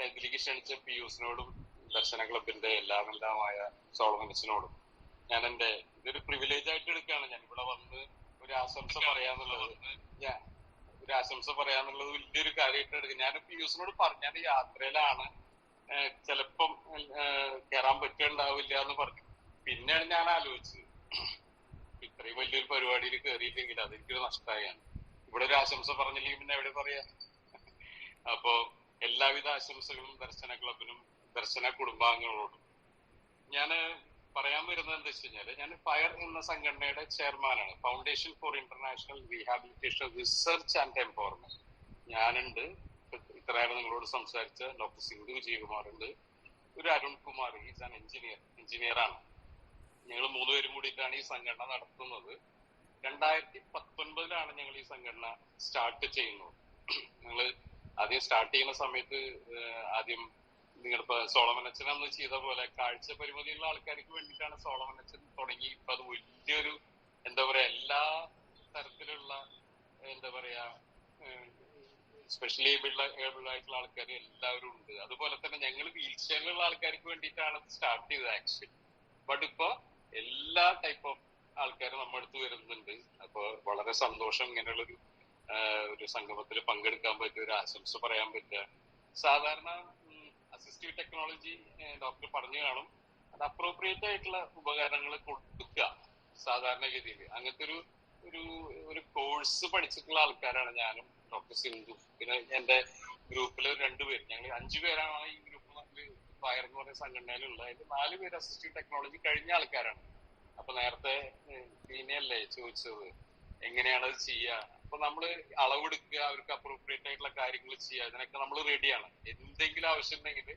ഇതിലേക്ക് ക്ഷണിച്ച പിയൂസിനോടും ദർശന ക്ലബിന്റെ എല്ലാമായ സോളമനസിനോടും ഞാൻ ഇതൊരു പ്രിവിലേജ് ആയിട്ട് എടുക്കുകയാണ്. ഞാൻ ഇവിടെ വന്ന് ഒരു ആശംസ പറയാന്നുള്ളത് വലിയൊരു കാര്യമായിട്ട് എടുക്കുക. ഞാൻ പിയൂസിനോട് പറഞ്ഞു, ഞാൻ യാത്രയിലാണ്, ചിലപ്പം കയറാൻ പറ്റുണ്ടാവില്ല എന്ന് പറഞ്ഞു. പിന്നെയാണ് ഞാൻ ആലോചിച്ചത്, ഇത്രയും വലിയൊരു പരിപാടിയിൽ കയറിയില്ലെങ്കിൽ അതെനിക്കൊരു നഷ്ടമായാണ്. ഇവിടെ ഒരു ആശംസ പറഞ്ഞില്ലെങ്കിൽ പിന്നെ എവിടെ പറയാ. അപ്പോ എല്ലാവിധ ആശംസകളും ദർശന ക്ലബിനും ദർശന കുടുംബാംഗങ്ങളോടും. ഞാന് പറയാൻ വരുന്നത് എന്താ വെച്ച് കഴിഞ്ഞാല്, ഞാൻ ഫയർ എന്ന സംഘടനയുടെ ചെയർമാനാണ്. Foundation for international rehabilitation research and empowerment. ഞാനുണ്ട്. ഇത്രയാണ് നിങ്ങളോട് സംസാരിച്ച ഡോക്ടർ സിന്ധു വിജയകുമാർ ഉണ്ട്. ഒരു അരുൺകുമാർ, ഈസ് ആൻ എഞ്ചിനീയറാണ്. ഞങ്ങൾ 3 പേരും കൂടിയിട്ടാണ് ഈ സംഘടന നടത്തുന്നത്. 2019 ഞങ്ങൾ ഈ സംഘടന സ്റ്റാർട്ട് ചെയ്യുന്നത്. ഞങ്ങള് ആദ്യം സ്റ്റാർട്ട് ചെയ്യുന്ന സമയത്ത് ആദ്യം നിങ്ങളിപ്പോ സോളമനച്ചൻ അന്ന് ചെയ്ത പോലെ കാഴ്ച പരിമിതിയുള്ള ആൾക്കാർക്ക് വേണ്ടിയിട്ടാണ് സോളമനച്ചൻ തുടങ്ങി. ഇപ്പൊ അത് വലിയൊരു എന്താ പറയാ, എല്ലാ തരത്തിലുള്ള എന്താ പറയാ സ്പെഷ്യലി ഏബിൾഡ് ആയിട്ടുള്ള ആൾക്കാർ എല്ലാവരും ഉണ്ട്. അതുപോലെ തന്നെ ഞങ്ങൾ വീൽ ചെയറിലുള്ള ആൾക്കാർക്ക് വേണ്ടിയിട്ടാണ് സ്റ്റാർട്ട് ചെയ്തത് ആക്ച്വലി. ബട്ട് ഇപ്പൊ എല്ലാ ടൈപ്പ് ഓഫ് ആൾക്കാരും നമ്മുടെ അടുത്ത് വരുന്നുണ്ട്. അപ്പൊ വളരെ സന്തോഷം ഇങ്ങനെയുള്ളൊരു ഒരു സംഗമത്തിൽ പങ്കെടുക്കാൻ പറ്റുക, ഒരു ആശംസ പറയാൻ പറ്റുക. സാധാരണ അസിസ്റ്റീവ് ടെക്നോളജി ഡോക്ടർ പറഞ്ഞു കാണും, അത് അപ്രോപ്രിയേറ്റ് ആയിട്ടുള്ള ഉപകരണങ്ങൾ കൊടുക്കുക സാധാരണഗതിയിൽ. അങ്ങനത്തെ ഒരു കോഴ്സ് പഠിച്ചിട്ടുള്ള ആൾക്കാരാണ് ഞാനും ഡോക്ടർ സിന്ധു. പിന്നെ എന്റെ ഗ്രൂപ്പിൽ 2 പേര്, ഞങ്ങൾ 5 പേരാണ് ഈ ഗ്രൂപ്പിൽ ഫയർ എന്ന് പറയുന്ന സംഘടനയിലുള്ള. അതിൽ 4 പേര് അസിസ്റ്റീവ് ടെക്നോളജി കഴിഞ്ഞ ആൾക്കാരാണ്. അപ്പൊ നേരത്തെ ഇനിയല്ലേ ചോദിച്ചത് എങ്ങനെയാണ് അത് ചെയ്യുക. അപ്പൊ നമ്മള് അളവെടുക്കുക, അവർക്ക് അപ്രോപ്രിയേറ്റ് ആയിട്ടുള്ള കാര്യങ്ങൾ ചെയ്യുക, ഇതിനൊക്കെ നമ്മൾ റെഡിയാണ്. എന്തെങ്കിലും ആവശ്യം ഉണ്ടെങ്കിൽ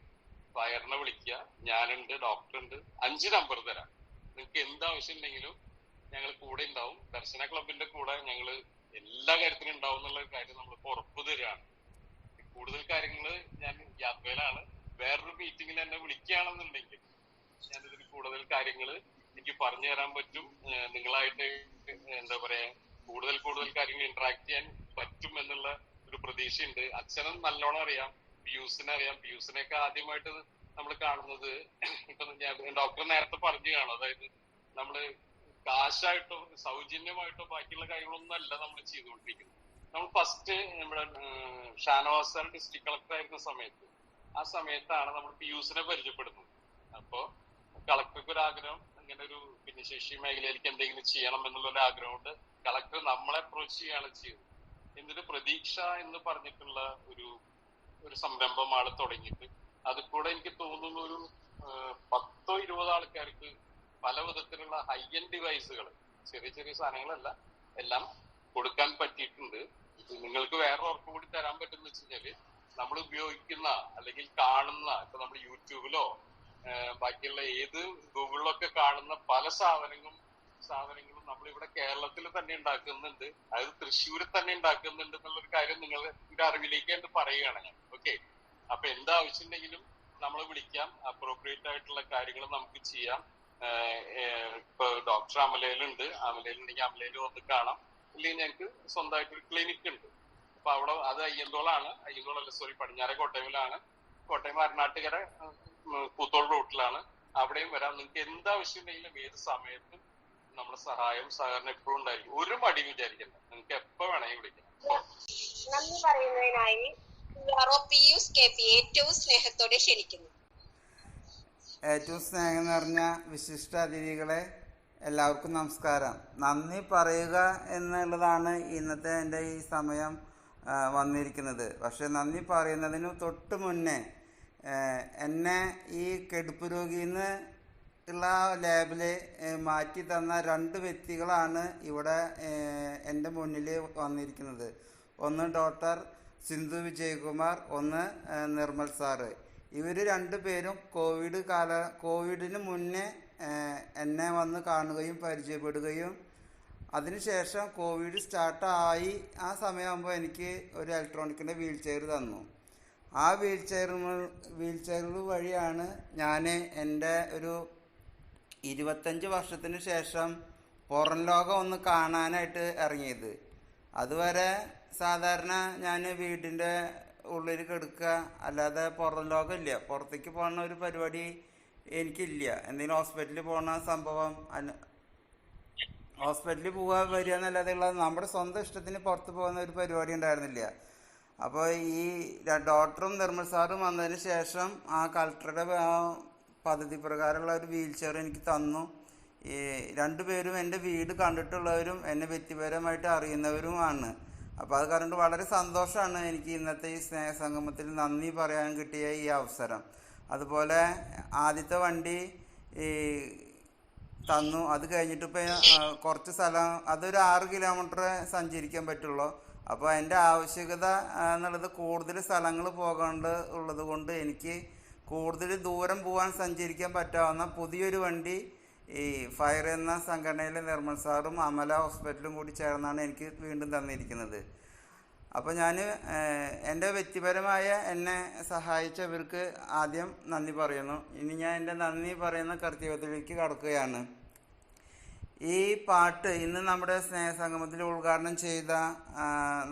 ഫയറിനെ വിളിക്കുക, ഞാനുണ്ട്, ഡോക്ടറുണ്ട്. 5 നമ്പർ തരാം. നിങ്ങൾക്ക് എന്താവശ്യം ഉണ്ടെങ്കിലും ഞങ്ങൾ കൂടെ ഉണ്ടാവും. ദർശന ക്ലബിന്റെ കൂടെ ഞങ്ങൾ എല്ലാ കാര്യത്തിനും ഉണ്ടാവും എന്നുള്ള കാര്യം നമ്മളിപ്പോ ഉറപ്പ് തരികയാണ്. കൂടുതൽ കാര്യങ്ങള് ഞാൻ യാത്രയിലാണ്. വേറൊരു മീറ്റിങ്ങിൽ എന്നെ വിളിക്കുകയാണെന്നുണ്ടെങ്കിൽ ഞാനിതിന് കൂടുതൽ കാര്യങ്ങൾ എനിക്ക് പറഞ്ഞു തരാൻ പറ്റും. നിങ്ങളായിട്ട് എന്താ പറയാ കൂടുതൽ കാര്യങ്ങൾ ഇന്ററാക്ട് ചെയ്യാൻ പറ്റും എന്നുള്ള ഒരു പ്രതീക്ഷയുണ്ട്. അച്ഛനും നല്ലോണം അറിയാം, പിയൂസിനെ അറിയാം. പിയൂസിനെയൊക്കെ ആദ്യമായിട്ട് നമ്മൾ കാണുന്നത് ഇപ്പൊ ഡോക്ടർ നേരത്തെ പറഞ്ഞു കാണും, അതായത് നമ്മള് കാശായിട്ടോ സൗജന്യമായിട്ടോ ബാക്കിയുള്ള കാര്യങ്ങളൊന്നും അല്ല നമ്മൾ ചെയ്തുകൊണ്ടിരിക്കുന്നത്. നമ്മൾ ഫസ്റ്റ് നമ്മുടെ ഷാനവാസ് സാർ ഡിസ്ട്രിക്ട് കളക്ടർ ആയിരുന്ന ആ സമയത്താണ് നമ്മൾ പിയൂസിനെ പരിചയപ്പെടുന്നത്. അപ്പോ കളക്ടർക്ക് ഒരു ആഗ്രഹം, ഇങ്ങനെ ഒരു ഭിന്നശേഷി മേഖലയിലേക്ക് എന്തെങ്കിലും ചെയ്യണം എന്നുള്ളൊരു ആഗ്രഹം കൊണ്ട് കളക്ടർ നമ്മളെ അപ്രോച്ച് ചെയ്യാണ് ചെയ്തത്. എന്നിട്ട് പ്രതീക്ഷ എന്ന് പറഞ്ഞിട്ടുള്ള ഒരു സംരംഭം ആള് തുടങ്ങിയിട്ട് അത് കൂടെ എനിക്ക് തോന്നുന്നു ഒരു 10-20 ആൾക്കാർക്ക് പല വിധത്തിലുള്ള ഹൈ എൻഡ് ഡിവൈസുകൾ, ചെറിയ സാധനങ്ങളല്ല, എല്ലാം കൊടുക്കാൻ പറ്റിയിട്ടുണ്ട്. നിങ്ങൾക്ക് വേറെ ഉറപ്പ് കൂടി തരാൻ പറ്റുന്ന വെച്ച് കഴിഞ്ഞാല് നമ്മൾ ഉപയോഗിക്കുന്ന അല്ലെങ്കിൽ കാണുന്ന, ഇപ്പൊ നമ്മൾ യൂട്യൂബിലോ ബാക്കിയുള്ള ഏത് ഗൂഗിളിലൊക്കെ കാണുന്ന പല സാധനങ്ങളും നമ്മളിവിടെ കേരളത്തിൽ തന്നെ ഉണ്ടാക്കുന്നുണ്ട്. അതായത് തൃശ്ശൂരിൽ തന്നെ ഉണ്ടാക്കുന്നുണ്ട് എന്നുള്ളൊരു കാര്യം നിങ്ങളുടെ ഒരു അറിവിലേക്ക് പറയുകയാണ് ഞാൻ. ഓക്കെ, അപ്പൊ എന്താവശ്യം ഉണ്ടെങ്കിലും നമ്മൾ വിളിക്കാം. അപ്രോപ്രിയേറ്റ് ആയിട്ടുള്ള കാര്യങ്ങൾ നമുക്ക് ചെയ്യാം. ഇപ്പൊ ഡോക്ടർ അമലയിലുണ്ട്, അമലയിലുണ്ടെങ്കിൽ അമലയിൽ വന്ന് കാണാം. ഇല്ലെങ്കിൽ ഞങ്ങൾക്ക് സ്വന്തമായിട്ടൊരു ക്ലിനിക് ഉണ്ട്. അപ്പൊ അവിടെ അത് പടിഞ്ഞാറെ കോട്ടയമിലാണ്. കോട്ടയം അരണാട്ടുകര പൂത്തോൾ റൂട്ടിലാണ്. അവിടെയും വരാം. നിങ്ങൾക്ക് എന്താവശ്യം ഉണ്ടെങ്കിലും ഏത് സമയത്തും നമ്മുടെ സഹകരണം എപ്പോഴും ഉണ്ടായിരിക്കും. ഒരു മടി വിചാരിക്കണ്ട, നിങ്ങൾക്ക് എപ്പോ വേണമെങ്കിൽ വിളിക്കാം. നന്ദി പറയുന്നതിനായി പിയൂസ് കെ പി ഏറ്റവും സ്നേഹത്തോടെ ക്ഷണിക്കുന്നു. ഏറ്റവും സ്നേഹം നിറഞ്ഞ വിശിഷ്ട അതിഥികളെ എല്ലാവർക്കും നമസ്കാരം. നന്ദി പറയുക എന്നുള്ളതാണ് ഇന്നത്തെ എൻ്റെ ഈ സമയം വന്നിരിക്കുന്നത്. പക്ഷെ നന്ദി പറയുന്നതിന് തൊട്ട് മുന്നേ എന്നെ ഈ കെടുപ്പ് രോഗിയിൽ നിന്ന് ഉള്ള ലാബിൽ മാറ്റി തന്ന 2 വ്യക്തികളാണ് ഇവിടെ എൻ്റെ മുന്നിൽ വന്നിരിക്കുന്നത്. ഒന്ന് ഡോക്ടർ സിന്ധു വിജയകുമാർ, ഒന്ന് നിർമ്മൽ സാറ്. ഇവർ 2 പേരും കോവിഡിന് മുന്നേ എന്നെ വന്ന് കാണുകയും പരിചയപ്പെടുകയും അതിനുശേഷം കോവിഡ് സ്റ്റാർട്ടായി ആ സമയമാകുമ്പോൾ എനിക്ക് ഒരു ഇലക്ട്രോണിക്കിൻ്റെ വീൽ ചെയർ തന്നു. ആ വീൽ ചെയർ വഴിയാണ് ഞാൻ എൻ്റെ ഒരു 25 വർഷത്തിന് ശേഷം പുറം ലോകം ഒന്ന് കാണാനായിട്ട് ഇറങ്ങിയത്. അതുവരെ സാധാരണ ഞാൻ വീടിൻ്റെ ഉള്ളിൽ കിടക്കുക, അല്ലാതെ പുറം ലോകം ഇല്ല. പുറത്തേക്ക് പോകുന്ന ഒരു പരിപാടി എനിക്കില്ല. എന്തെങ്കിലും ഹോസ്പിറ്റലിൽ പോകുന്ന സംഭവം, ഹോസ്പിറ്റലിൽ പോവുക വരിക എന്നല്ലാതെ ഉള്ള നമ്മുടെ സ്വന്തം ഇഷ്ടത്തിന് പുറത്ത് പോകുന്ന ഒരു പരിപാടി ഉണ്ടായിരുന്നില്ല. അപ്പോൾ ഈ ഡോക്ടറും നിർമ്മൽ സാറും വന്നതിന് ശേഷം ആ കളക്ടറുടെ പദ്ധതി പ്രകാരമുള്ള ഒരു വീൽ ചെയർ എനിക്ക് തന്നു. ഈ 2 പേരും എൻ്റെ വീട് കണ്ടിട്ടുള്ളവരും എന്നെ വ്യക്തിപരമായിട്ട് അറിയുന്നവരുമാണ്. അപ്പോൾ അത് കാരണം വളരെ സന്തോഷമാണ് എനിക്ക് ഇന്നത്തെ ഈ സ്നേഹസംഗമത്തിൽ നന്ദി പറയാൻ കിട്ടിയ ഈ അവസരം. അതുപോലെ ആദ്യത്തെ വണ്ടി തന്നു. അത് കഴിഞ്ഞിട്ട് ഇപ്പോൾ കുറച്ച് സ്ഥലം, അതൊരു 6 കിലോമീറ്റർ സഞ്ചരിക്കാൻ പറ്റുള്ളൂ. അപ്പോൾ എൻ്റെ ആവശ്യകത എന്നുള്ളത് കൂടുതൽ സ്ഥലങ്ങൾ ഉള്ളത് കൊണ്ട് എനിക്ക് കൂടുതൽ ദൂരം പോകാൻ സഞ്ചരിക്കാൻ പറ്റാവുന്ന പുതിയൊരു വണ്ടി ഈ ഫയർ എന്ന സംഘടനയിലെ നിർമ്മൽ സാറും അമല ഹോസ്പിറ്റലും കൂടി ചേർന്നാണ് എനിക്ക് വീണ്ടും തന്നിരിക്കുന്നത്. അപ്പോൾ ഞാൻ എൻ്റെ വ്യക്തിപരമായ എന്നെ സഹായിച്ചവർക്ക് ആദ്യം നന്ദി പറയുന്നു. ഇനി ഞാൻ എൻ്റെ നന്ദി പറയുന്ന കർത്തവ്യത്തിലേക്ക് കടക്കുകയാണ്. ഈ പാട്ട് ഇന്ന് നമ്മുടെ സ്നേഹസംഗമത്തിൽ ഉദ്ഘാടനം ചെയ്ത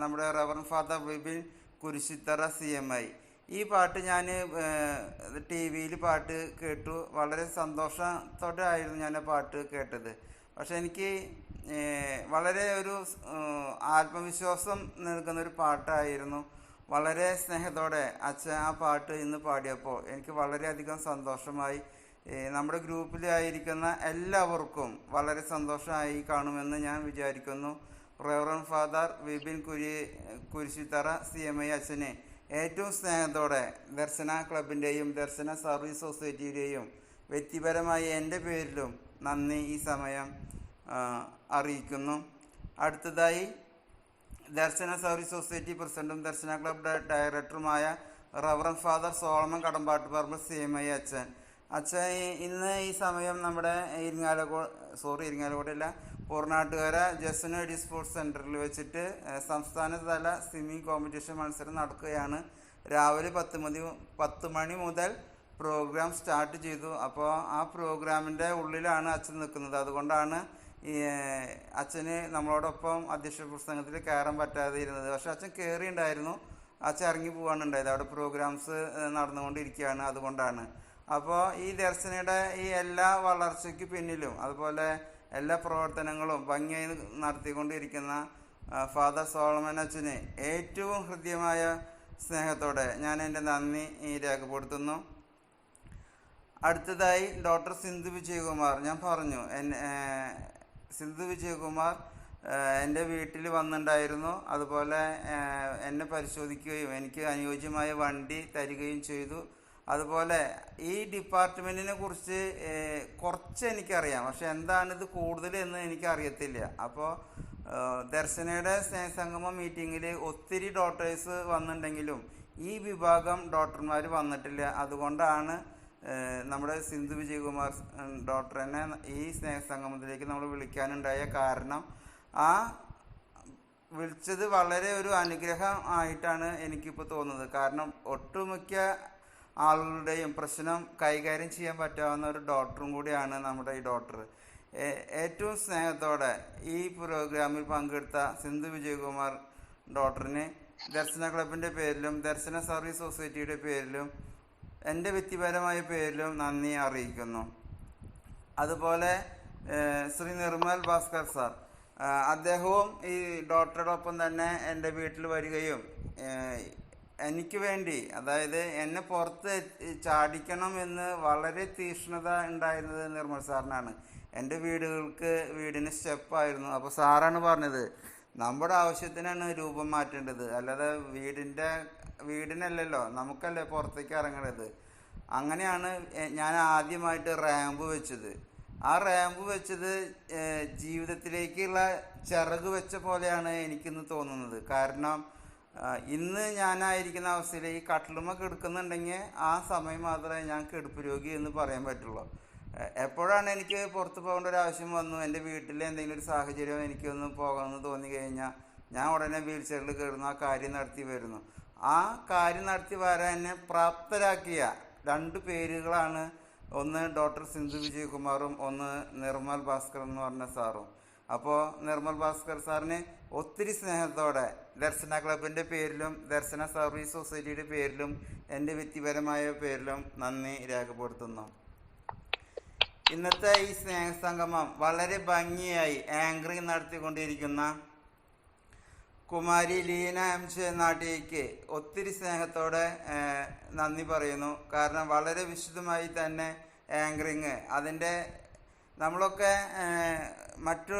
നമ്മുടെ reverend father Vipin Kurisithara CMI, ഈ പാട്ട് ഞാൻ TV-യിൽ പാട്ട് കേട്ടു. വളരെ സന്തോഷത്തോടെ ആയിരുന്നു ഞാൻ ആ പാട്ട് കേട്ടത്. പക്ഷെ എനിക്ക് വളരെ ഒരു ആത്മവിശ്വാസം നൽകുന്നൊരു പാട്ടായിരുന്നു. വളരെ സ്നേഹത്തോടെ അച്ഛൻ ആ പാട്ട് ഇന്ന് പാടിയപ്പോൾ എനിക്ക് വളരെയധികം സന്തോഷമായി. നമ്മുടെ ഗ്രൂപ്പിലായിരിക്കുന്ന എല്ലാവർക്കും വളരെ സന്തോഷമായി കാണുമെന്ന് ഞാൻ വിചാരിക്കുന്നു. Reverend father Vipin Kurisithara CMI അച്ഛനെ ഏറ്റവും സ്നേഹത്തോടെ ദർശന ക്ലബിൻ്റെയും ദർശന സർവീസ് സൊസൈറ്റിയുടെയും വ്യക്തിപരമായി എൻ്റെ പേരിലും നന്ദി ഈ സമയം അറിയിക്കുന്നു. അടുത്തതായി ദർശന സർവീസ് സൊസൈറ്റി പ്രസിഡന്റും ദർശന ക്ലബ് ഡയറക്ടറുമായ റവറൻ ഫാദർ സോളമൻ കടമ്പാട്ട് പറമ്പ് CMI അച്ഛൻ ഇന്ന് ഈ സമയം നമ്മുടെ ഇരിങ്ങാലക്കുടല്ല പൂർണ്ണാട്ടുകര ജസനോഡി സ്പോർട്സ് സെൻറ്ററിൽ വെച്ചിട്ട് സംസ്ഥാനതല സ്വിമ്മിംഗ് കോമ്പറ്റീഷൻ മത്സരം നടക്കുകയാണ്. രാവിലെ 10 മണി മുതൽ പ്രോഗ്രാം സ്റ്റാർട്ട് ചെയ്തു. അപ്പോൾ ആ പ്രോഗ്രാമിൻ്റെ ഉള്ളിലാണ് അച്ഛൻ നിൽക്കുന്നത്. അതുകൊണ്ടാണ് അച്ഛന് നമ്മളോടൊപ്പം അധ്യക്ഷ പ്രസംഗത്തിൽ കയറാൻ പറ്റാതെ ഇരുന്നത്. പക്ഷെ അച്ഛൻ കയറിയിട്ടുണ്ടായിരുന്നു. അച്ഛൻ ഇറങ്ങി പോകാണ് ഉണ്ടായത്. അവിടെ പ്രോഗ്രാംസ് നടന്നുകൊണ്ടിരിക്കുകയാണ്. അതുകൊണ്ടാണ്. അപ്പോൾ ഈ ദർശനയുടെ ഈ എല്ലാ വളർച്ചയ്ക്ക് പിന്നിലും അതുപോലെ എല്ലാ പ്രവർത്തനങ്ങളും ഭംഗിയായി നടത്തിക്കൊണ്ടിരിക്കുന്ന ഫാദർ സോളമൻ അച്ഛന് ഏറ്റവും ഹൃദ്യമായ സ്നേഹത്തോടെ ഞാൻ എൻ്റെ നന്ദി രേഖപ്പെടുത്തുന്നു. അടുത്തതായി ഡോക്ടർ സിന്ധു വിജയകുമാർ. ഞാൻ പറഞ്ഞു സിന്ധു വിജയകുമാർ എൻ്റെ വീട്ടിൽ വന്നിട്ടുണ്ടായിരുന്നു. അതുപോലെ എന്നെ പരിശോധിക്കുകയും എനിക്ക് അനുയോജ്യമായ വണ്ടി തരികയും ചെയ്തു. അതുപോലെ ഈ ഡിപ്പാർട്ട്മെൻറ്റിനെ കുറിച്ച് കുറച്ച് എനിക്കറിയാം, പക്ഷെ എന്താണിത് കൂടുതൽ എന്ന് എനിക്കറിയത്തില്ല. അപ്പോൾ ദർശനയുടെ സ്നേഹസംഗമ മീറ്റിങ്ങിൽ ഒത്തിരി ഡോക്ടേഴ്സ് വന്നിട്ടുണ്ടെങ്കിലും ഈ വിഭാഗം ഡോക്ടർമാർ വന്നിട്ടില്ല. അതുകൊണ്ടാണ് നമ്മുടെ സിന്ധു വിജയകുമാർ ഡോക്ടറിനെ ഈ സ്നേഹസംഗമത്തിലേക്ക് നമ്മൾ വിളിക്കാനുണ്ടായ കാരണം. ആ വിളിച്ചത് വളരെ ഒരു അനുഗ്രഹം ആയിട്ടാണ് എനിക്കിപ്പോൾ തോന്നുന്നത്. കാരണം ഒട്ടുമിക്ക ആളുകളുടെയും പ്രശ്നം കൈകാര്യം ചെയ്യാൻ പറ്റാവുന്ന ഒരു ഡോക്ടറും കൂടിയാണ് നമ്മുടെ ഈ ഡോക്ടർ. ഏറ്റവും സ്നേഹത്തോടെ ഈ പ്രോഗ്രാമിൽ പങ്കെടുത്ത സിന്ധു വിജയകുമാർ ഡോക്ടറിന് ദർശന ക്ലബിൻ്റെ പേരിലും ദർശന സർവീസ് സൊസൈറ്റിയുടെ പേരിലും എൻ്റെ വ്യക്തിപരമായ പേരിലും നന്ദി അറിയിക്കുന്നു. അതുപോലെ ശ്രീ നിർമ്മൽ ഭാസ്കർ സാർ, അദ്ദേഹവും ഈ ഡോക്ടറോടൊപ്പം തന്നെ എൻ്റെ വീട്ടിൽ വരികയും എനിക്ക് വേണ്ടി, അതായത് എന്നെ പുറത്ത് ചാടിക്കണം എന്ന് വളരെ തീക്ഷ്ണത ഉണ്ടായിരുന്നത് നിർമ്മൽ സാറിനാണ്. എൻ്റെ വീടിന് സ്റ്റെപ്പായിരുന്നു. അപ്പോൾ സാറാണ് പറഞ്ഞത്, നമ്മുടെ ആവശ്യത്തിനാണ് രൂപം മാറ്റേണ്ടത്, അല്ലാതെ വീടിനല്ലല്ലോ, നമുക്കല്ലേ പുറത്തേക്ക് ഇറങ്ങേണ്ടത്. അങ്ങനെയാണ് ഞാൻ ആദ്യമായിട്ട് റാമ്പ് വെച്ചത്. ആ റാമ്പ് വെച്ചത് ജീവിതത്തിലേക്കുള്ള ചിറക് വെച്ച പോലെയാണ് എനിക്കിന്ന് തോന്നുന്നത്. കാരണം ഇന്ന് ഞാനായിരിക്കുന്ന അവസ്ഥയിൽ ഈ കട്ടിലുമ്മ കിടക്കുന്നുണ്ടെങ്കിൽ ആ സമയം മാത്രമേ ഞാൻ കിടപ്പ് രോഗി എന്ന് പറയാൻ പറ്റുള്ളൂ. എപ്പോഴാണ് എനിക്ക് പുറത്ത് പോകേണ്ട ഒരു ആവശ്യം വന്നു, എൻ്റെ വീട്ടിൽ എന്തെങ്കിലും ഒരു സാഹചര്യം എനിക്കൊന്ന് പോകാമെന്ന് തോന്നി കഴിഞ്ഞാൽ ഞാൻ ഉടനെ വീൽ ചെയറിൽ കയറുന്നു, ആ കാര്യം നടത്തി വരുന്നു. ആ കാര്യം നടത്തി വരാൻ എന്നെ പ്രാപ്തരാക്കിയ 2 പേരുകളാണ്, ഒന്ന് ഡോക്ടർ സിന്ധു വിജയകുമാറും ഒന്ന് നിർമ്മൽ ഭാസ്കർ എന്ന് പറഞ്ഞ സാറും. അപ്പോൾ നിർമ്മൽ ഭാസ്കർ സാറിന് ഒത്തിരി സ്നേഹത്തോടെ ദർശന ക്ലബിൻ്റെ പേരിലും ദർശന സർവീസ് സൊസൈറ്റിയുടെ പേരിലും എൻ്റെ വ്യക്തിപരമായ പേരിലും നന്ദി രേഖപ്പെടുത്തുന്നു. ഇന്നത്തെ ഈ സ്നേഹസംഗമം വളരെ ഭംഗിയായി ആങ്കറിങ് നടത്തിക്കൊണ്ടിരിക്കുന്ന കുമാരി ലീന MC നാട്ടിലേക്ക് ഒത്തിരി സ്നേഹത്തോടെ നന്ദി പറയുന്നു. കാരണം വളരെ വിശദമായി തന്നെ ആങ്കറിങ്, അതിൻ്റെ നമ്മളൊക്കെ മറ്റു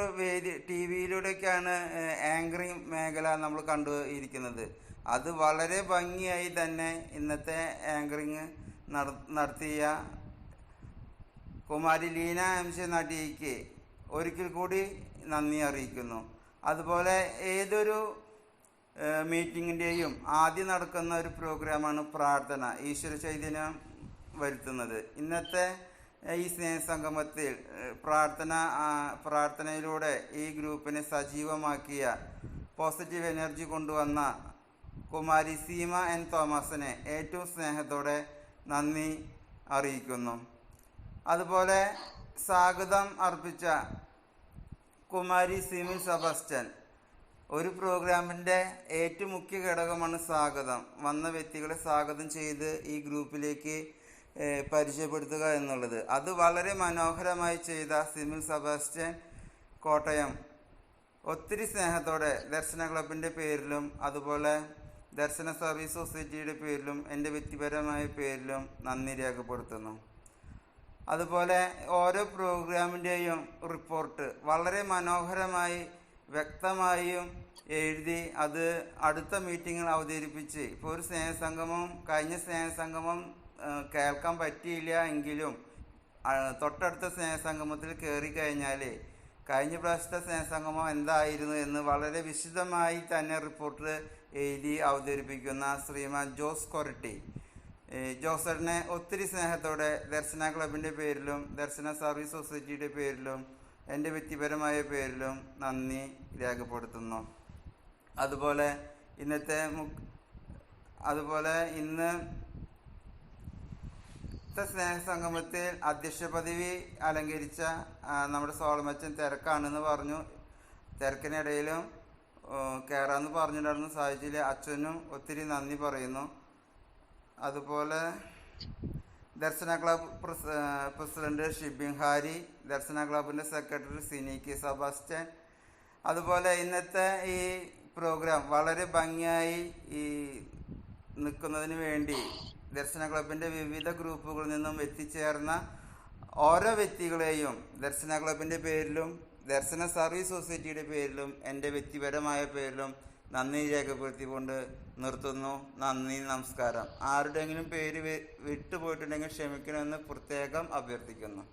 TV-യിലൂടെയൊക്കെയാണ് ആങ്കറിങ് മേഖല നമ്മൾ കണ്ടു ഇരിക്കുന്നത്. അത് വളരെ ഭംഗിയായി തന്നെ ഇന്നത്തെ ആങ്കറിങ് നടത്തിയ കുമാരി ലീന MC നാട്ടിലേക്ക് ഒരിക്കൽ കൂടി നന്ദി അറിയിക്കുന്നു. അതുപോലെ ഏതൊരു മീറ്റിങ്ങിൻ്റെയും ആദ്യം നടക്കുന്ന ഒരു പ്രോഗ്രാമാണ് പ്രാർത്ഥന, ഈശ്വര ചൈതന്യം വരുത്തുന്നത്. ഇന്നത്തെ ഈ സ്നേഹസംഗമത്തിൽ പ്രാർത്ഥനയിലൂടെ ഈ ഗ്രൂപ്പിനെ സജീവമാക്കിയ, പോസിറ്റീവ് എനർജി കൊണ്ടുവന്ന കുമാരി സീമ N തോമസിനെ ഏറ്റവും സ്നേഹത്തോടെ നന്ദി അറിയിക്കുന്നു. അതുപോലെ സ്വാഗതം അർപ്പിച്ച കുമാരി സിമിൽ സെബാസ്റ്റ്യൻ, ഒരു പ്രോഗ്രാമിൻ്റെ ഏറ്റവും മുഖ്യ ഘടകമാണ് സ്വാഗതം. വന്ന വ്യക്തികളെ സ്വാഗതം ചെയ്ത് ഈ ഗ്രൂപ്പിലേക്ക് പരിചയപ്പെടുത്തുക എന്നുള്ളത്. അത് വളരെ മനോഹരമായി ചെയ്ത സിമിൽ സെബാസ്റ്റ്യൻ കോട്ടയം ഒത്തിരി സ്നേഹത്തോടെ ദർശന ക്ലബിൻ്റെ പേരിലും അതുപോലെ ദർശന സർവീസ് സൊസൈറ്റിയുടെ പേരിലും എൻ്റെ വ്യക്തിപരമായ പേരിലും നന്ദി രേഖപ്പെടുത്തുന്നു. അതുപോലെ ഓരോ പ്രോഗ്രാമിൻ്റെയും റിപ്പോർട്ട് വളരെ മനോഹരമായി വ്യക്തമായും എഴുതി അത് അടുത്ത മീറ്റിങ്ങിൽ അവതരിപ്പിച്ച്, ഇപ്പോൾ ഒരു സ്നേഹസംഗമം കഴിഞ്ഞ സ്നേഹസംഗമം കേൾക്കാൻ പറ്റിയില്ല എങ്കിലും തൊട്ടടുത്ത സ്നേഹസംഗമത്തിൽ കയറി കഴിഞ്ഞാൽ കഴിഞ്ഞ പ്രാവശ്യത്തെ സ്നേഹസംഗമം എന്തായിരുന്നു എന്ന് വളരെ വിശദമായി തന്നെ റിപ്പോർട്ട് എഴുതി അവതരിപ്പിക്കുന്ന ശ്രീമാൻ ജോസ് കൊരട്ടി, ജോസറിനെ ഒത്തിരി സ്നേഹത്തോടെ ദർശന ക്ലബിൻ്റെ പേരിലും ദർശന സർവീസ് സൊസൈറ്റിയുടെ പേരിലും എൻ്റെ വ്യക്തിപരമായ പേരിലും നന്ദി രേഖപ്പെടുത്തുന്നു. അതുപോലെ ഇന്നത്തെ സ്നേഹസംഗമത്തിൽ അധ്യക്ഷ പദവി അലങ്കരിച്ച നമ്മുടെ സോളമച്ചൻ തിരക്കാണെന്ന് പറഞ്ഞു. തിരക്കിനിടയിലും കയറാമെന്ന് പറഞ്ഞിട്ടുണ്ടായിരുന്നു, സാഹചര്യം അച്ഛനും ഒത്തിരി നന്ദി പറയുന്നു. അതുപോലെ ദർശന ക്ലബ് പ്രസിഡന്റ് ഷിബിൻ ഹാരി, ദർശന ക്ലബിൻ്റെ സെക്രട്ടറി സിനിക്ക് സെബാസ്റ്റ്യൻ. അതുപോലെ ഇന്നത്തെ ഈ പ്രോഗ്രാം വളരെ ഭംഗിയായി ഈ നിൽക്കുന്നതിന് വേണ്ടി ദർശന ക്ലബിൻ്റെ വിവിധ ഗ്രൂപ്പുകളിൽ നിന്നും എത്തിച്ചേർന്ന ഓരോ വ്യക്തികളെയും ദർശന ക്ലബിൻ്റെ പേരിലും ദർശന സർവീസ് സൊസൈറ്റിയുടെ പേരിലും എൻ്റെ വ്യക്തിപരമായ പേരിലും നന്ദി രേഖപ്പെടുത്തിക്കൊണ്ട് നിർത്തുന്നു. നന്ദി, നമസ്കാരം. ആരുടെയെങ്കിലും പേര് വിട്ടുപോയിട്ടുണ്ടെങ്കിൽ ക്ഷമിക്കണമെന്ന് പ്രത്യേകം അഭ്യർത്ഥിക്കുന്നു.